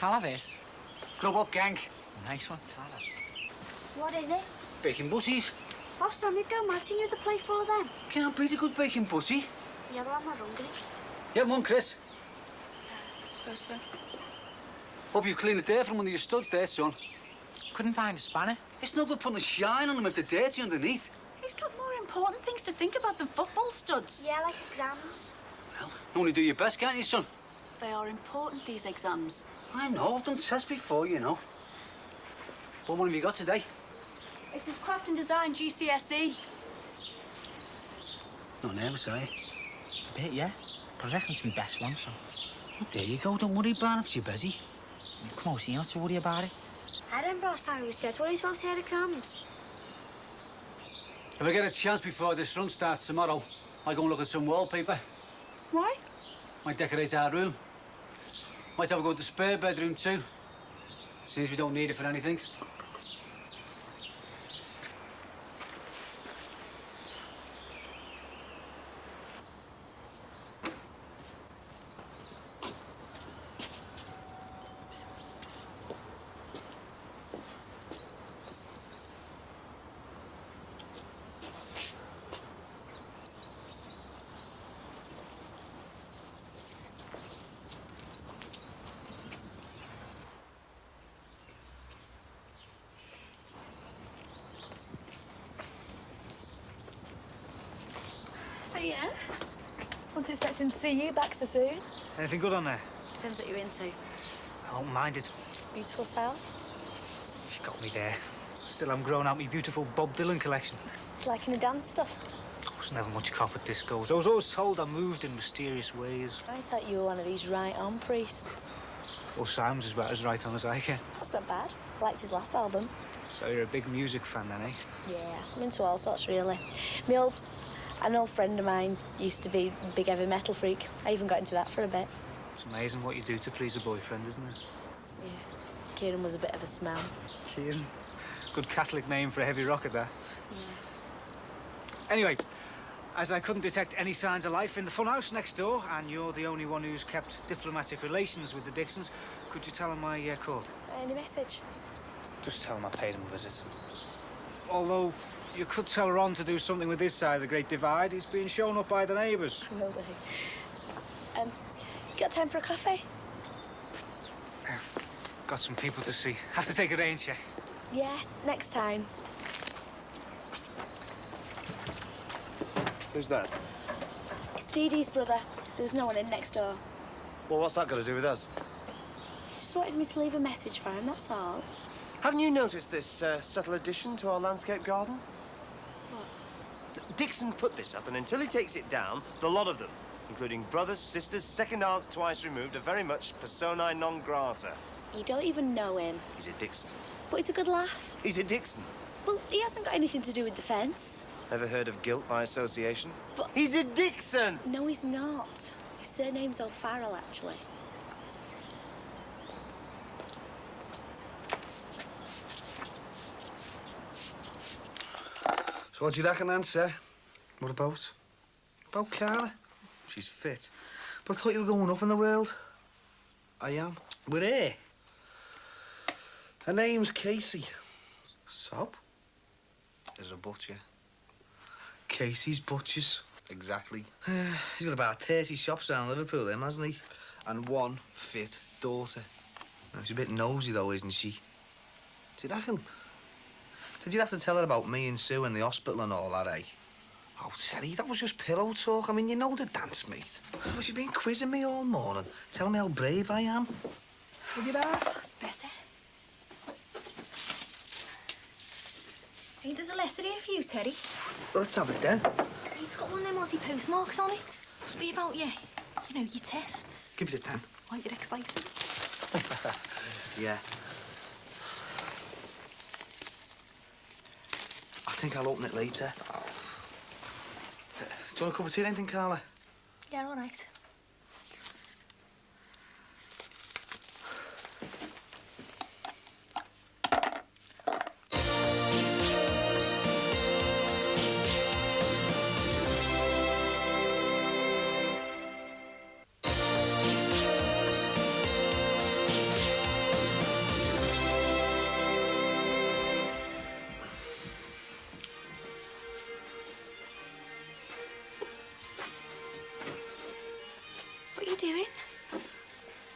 I'll have it. Club up, gang. Nice one. Ta-ra. What is it? Bacon butties. Oh, Sam, you go mad seeing you had to play for them. Can't beat a good bacon butty. Yeah, but I'm not hungry. Yeah, come on, Chris. I suppose so. Hope you've cleaned it there from under your studs there, son. Couldn't find a spanner. It's no good putting a shine on them if they're dirty underneath. He's got more important things to think about than football studs. Yeah, like exams. Well, only do your best, can't you, son? They are important, these exams. I know, I've done tests before, you know. What one have you got today? It is craft and design GCSE. No nervous, are you? A bit, yeah. But I reckon it's my best one, so. Well, there you go, don't worry about it if you're busy. Come on, see, not to worry about it. I remember Sam was dead worried about her exams. If I get a chance before this run starts tomorrow, I'll go and look at some wallpaper. Why? Might decorate our room. Might have a go at the spare bedroom too. Seems we don't need it for anything. Oh, yeah? Wasn't expecting to see you back so soon. Anything good on there? Depends what you're into. I don't mind it. Beautiful self. She got me there. Still haven't grown out my beautiful Bob Dylan collection. It's like in the dance stuff. I was never much cop at discos. I was always told I moved in mysterious ways. I thought you were one of these right-on priests. Well, Sam's about as right on as I can. That's not bad. I liked his last album. So you're a big music fan then, eh? Yeah, I'm into all sorts, really. An old friend of mine used to be a big heavy metal freak. I even got into that for a bit. It's amazing what you do to please a boyfriend, isn't it? Yeah. Kieran was a bit of a smell. Kieran. Good Catholic name for a heavy rocker, that. Yeah. Anyway, as I couldn't detect any signs of life in the funhouse next door, and you're the only one who's kept diplomatic relations with the Dixons, could you tell him I called? Any message? Just tell him I paid him a visit. Although, you could tell Ron to do something with his side of the Great Divide. He's being shown up by the neighbours. Will do. You got time for a coffee? Got some people to see. Have to take a rain check. Yeah, next time. Who's that? It's Dee Dee's brother. There was no one in next door. Well, what's that got to do with us? He just wanted me to leave a message for him, that's all. Haven't you noticed this subtle addition to our landscape garden? What? Dixon put this up, and until he takes it down, the lot of them, including brothers, sisters, second aunts twice removed, are very much personae non grata. You don't even know him. He's a Dixon. But he's a good laugh. He's a Dixon. Well, he hasn't got anything to do with the fence. Ever heard of guilt by association? But... He's a Dixon! No, he's not. His surname's O'Farrell, actually. So what do you reckon, Nancy? What about? About Carla? She's fit. But I thought you were going up in the world. I am. With her. Her name's Casey. So? There's a butcher. Casey's Butchers. Exactly. He's got about 30 shops around Liverpool, him, hasn't he? And one fit daughter. Now, she's a bit nosy, though, isn't she? Do you reckon? Did you have to tell her about me and Sue in the hospital and all that, eh? Oh, Terry, that was just pillow talk. I mean, you know the dance, mate. Well, she's been quizzing me all morning, telling me how brave I am. Would you that? That's better. Hey, there's a letter here for you, Teddy. Let's have it then. It's got one of them Aussie postmarks on it. Must be about you. You know, your tests. Give us it then. Want your ex-license? Yeah. I think I'll open it later. Do you want a cup of tea or anything, Carla? Yeah, all right. Doing?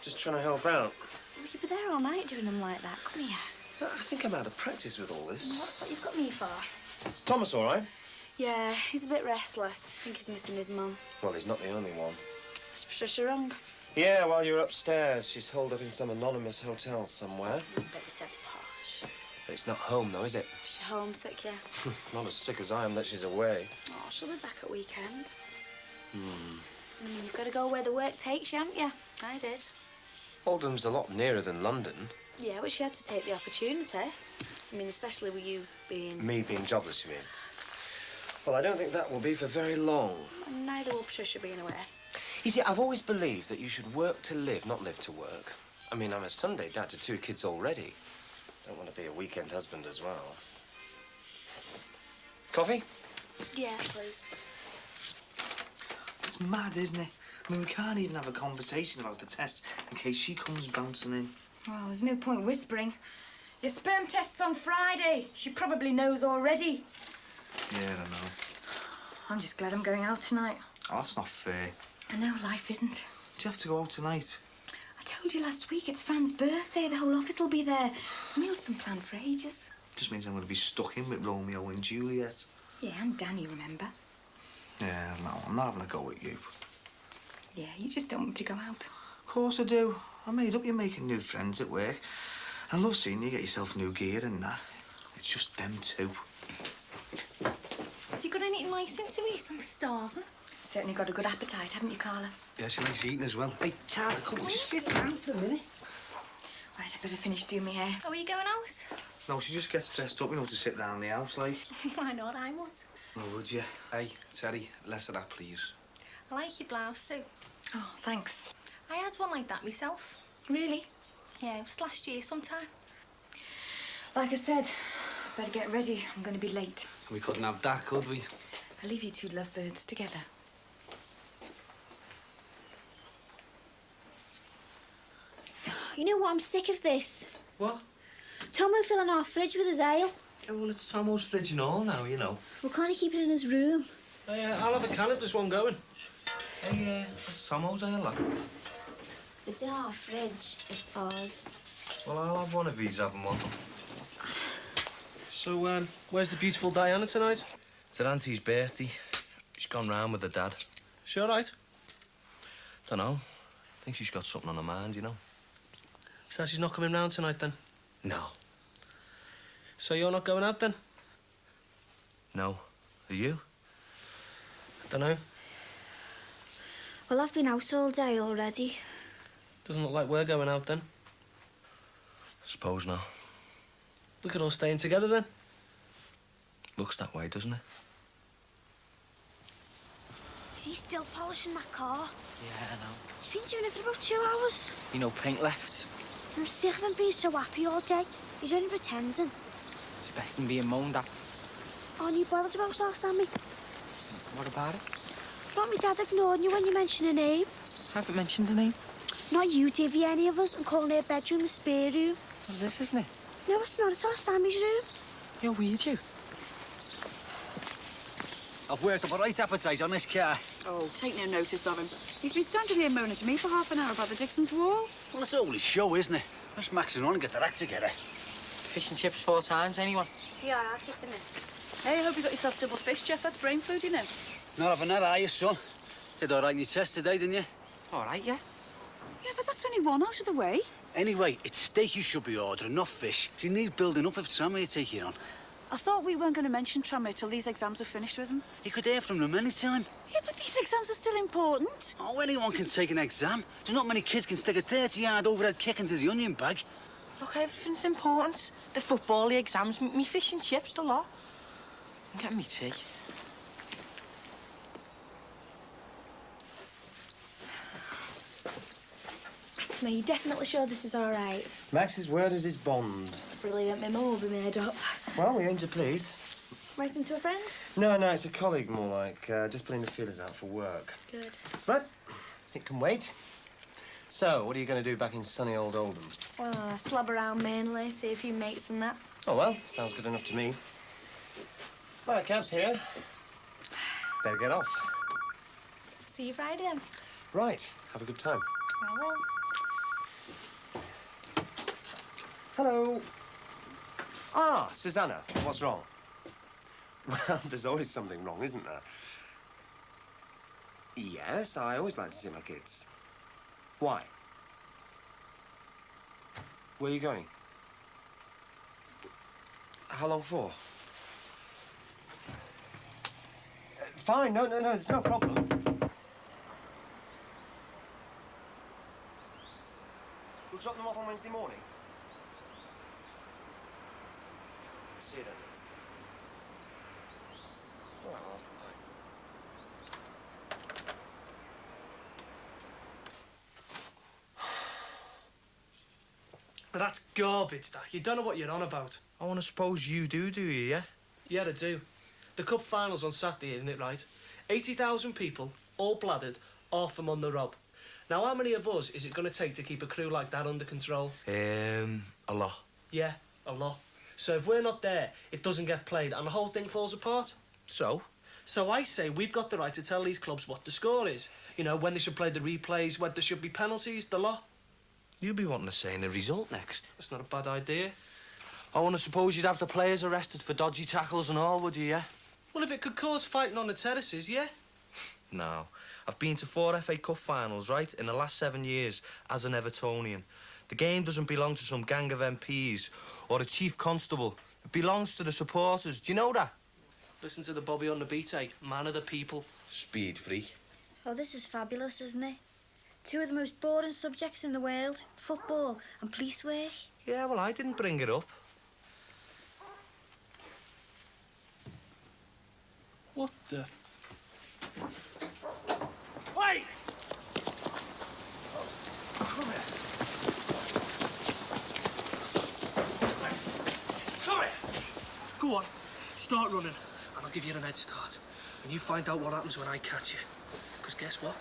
Just trying to help out. Well, you were there all night doing them like that. Come here. I think I'm out of practice with all this. That's what you've got me for. Is Thomas all right? Yeah, he's a bit restless. I think he's missing his mum. Well, he's not the only one. Is Patricia wrong? Yeah, while you were upstairs, she's holed up in some anonymous hotel somewhere. I bet it's dead posh. But it's not home, though, is it? She's homesick, yeah. Not as sick as I am that she's away. Oh, she'll be back at weekend. Hmm. I mean, you've got to go where the work takes you, haven't you? I did. Oldham's a lot nearer than London. Yeah, but she had to take the opportunity. I mean, especially with you being... Me being jobless, you mean? Well, I don't think that will be for very long. And neither will Patricia being away. You see, I've always believed that you should work to live, not live to work. I mean, I'm a Sunday dad to 2 kids already. Don't want to be a weekend husband as well. Coffee? Yeah, please. It's mad, isn't it? I mean, we can't even have a conversation about the test in case she comes bouncing in. Well, there's no point whispering. Your sperm test's on Friday. She probably knows already. Yeah, I don't know. I'm just glad I'm going out tonight. Oh, that's not fair. I know, life isn't. Do you have to go out tonight? I told you last week, it's Fran's birthday. The whole office will be there. The meal's been planned for ages. Just means I'm going to be stuck in with Romeo and Juliet. Yeah, and Danny, remember? Yeah, no, I'm not having a go with you. Yeah, you just don't want to go out. Of course I do. I made up you're making new friends at work. I love seeing you get yourself new gear and that. It's just them two. Have you got anything nice to eat? I'm starving. Certainly got a good appetite, haven't you, Carla? Yeah, she likes eating as well. Hey, Carla, come on, just sit down for a minute. Right, I better finish doing my hair. Are you going out? No, she just gets dressed up, you know, to sit round the house, like. Why not? I would. Oh, would you? Hey, Terry, less of that, please. I like your blouse too. Oh, thanks. I had one like that myself. Really? Yeah, it was last year sometime. Like I said, better get ready. I'm going to be late. We couldn't have that, could we? I'll leave you two lovebirds together. You know what? I'm sick of this. What? Tomo filling our fridge with his ale. Yeah, well, it's Tomo's fridge and all now, you know. We can't keep it in his room. I'll have a can if there's one going. Hey, it's Tomo's ale, lad. It's in our fridge. It's ours. Well, I'll have one if he's having one. So, where's the beautiful Diana tonight? It's her auntie's birthday. She's gone round with her dad. She all right? Dunno. I think she's got something on her mind, you know. So she's not coming round tonight, then? No. So you're not going out, then? No. Are you? Dunno. Well, I've been out all day already. Doesn't look like we're going out, then. Suppose not. We could all stay in together, then. Looks that way, doesn't it? Is he still polishing that car? Yeah, I know. He's been doing it for about 2 hours. You know, paint left. I'm sick of him being so happy all day. He's only pretending. It's best than being moaned at. Aren't you bothered about our Sammy? What about it? Not me dad ignoring you when you mention a name. I haven't mentioned a name. Not you, Divvy, any of us, and calling her bedroom a spare room. Well, this, isn't it? No, it's not. It's our Sammy's room. You're weird, you. I've worked up a right appetite on this car. Oh, take no notice of him. He's been standing here moaning to me for half an hour about the Dixon's wall. Well, it's all his show, isn't it? Let's max it on and get their act together. Fish and chips 4 times, anyone? Yeah, I'll take them in. Hey, I hope you got yourself double fish, Jeff. That's brain food, you know. Not having that, are you, son? Did all right in your test today, didn't you? All right, yeah. Yeah, but that's only one out of the way. Anyway, it's steak you should be ordering, not fish. You need building up if Sammy you take you on. I thought we weren't going to mention Tranmere till these exams were finished with him. You could hear from them any time. Yeah, but these exams are still important. Oh, anyone can take an exam. There's not many kids can stick a 30-yard overhead kick into the onion bag. Look, everything's important. The football, the exams, me fish and chips, the lot. I'm getting me tea. Now, you're definitely sure this is all right? Max's word is his bond. Brilliant. My mum will be made up. Well, we aim to please. Writing to a friend? No, it's a colleague more like. Just putting the feelers out for work. Good. But it can wait. So, what are you going to do back in sunny old Oldham? Well, slob around mainly, see a few mates and that. Oh, well, sounds good enough to me. Right, cab's here. Better get off. See you Friday then. Right, have a good time. I will. Hello. Ah, Susanna, what's wrong? Well, there's always something wrong, isn't there? Yes, I always like to see my kids. Why? Where are you going? How long for? Fine, no, there's no problem. We'll drop them off on Wednesday morning. See you then. Well, But that's garbage, that. You don't know what you're on about. I want to suppose you do you, yeah? Yeah, I do. The cup final's on Saturday, isn't it, right? 80,000 people, all bladdered, half them on the rob. Now, how many of us is it going to take to keep a crew like that under control? A lot. Yeah, a lot. So if we're not there, it doesn't get played and the whole thing falls apart. So? So I say we've got the right to tell these clubs what the score is. You know, when they should play the replays, when there should be penalties, the lot. You'll be wanting to say the result next. That's not a bad idea. I want to suppose you'd have the players arrested for dodgy tackles and all, would you, yeah? Well, if it could cause fighting on the terraces, yeah. No. I've been to 4 FA Cup finals, right, in the last 7 years as an Evertonian. The game doesn't belong to some gang of MPs or a chief constable. It belongs to the supporters. Do you know that? Listen to the Bobby on the beat, eh? Man of the people. Speed freak. Oh, this is fabulous, isn't it? 2 of the most boring subjects in the world. Football and police work. Yeah, well, I didn't bring it up. What the? Wait! Come here. Come here. Go on, start running, and I'll give you an head start. And you find out what happens when I catch you. Because guess what?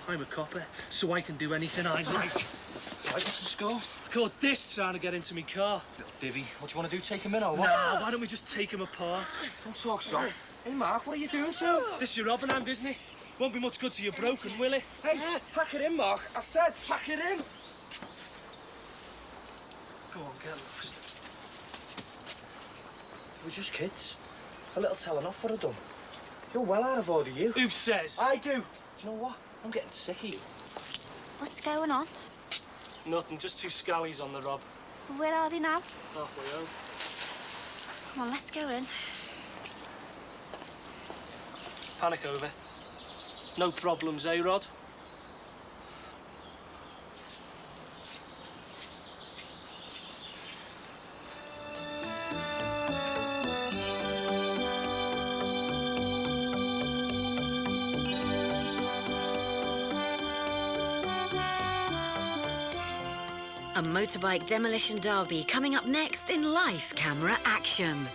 I'm a copper, so I can do anything I like. Right, what's the score? I caught this trying to get into my car. Little divvy, what do you want to do, take him in or what? Nah, why don't we just take him apart? Don't talk soft. Hey, Mark, what are you doing to him? This is your robbing hand, isn't it? Won't be much good to you broken, will it? Hey, pack it in, Mark. I said pack it in. Go on, get lost. We're just kids. A little telling off would have done. You're well out of order, you. Who says? I do. Do you know what? I'm getting sick of you. What's going on? Nothing, just two scallies on the rob. Where are they now? Halfway home. Come on, let's go in. Panic over. No problems, eh, Rod? A motorbike demolition derby coming up next in live camera action.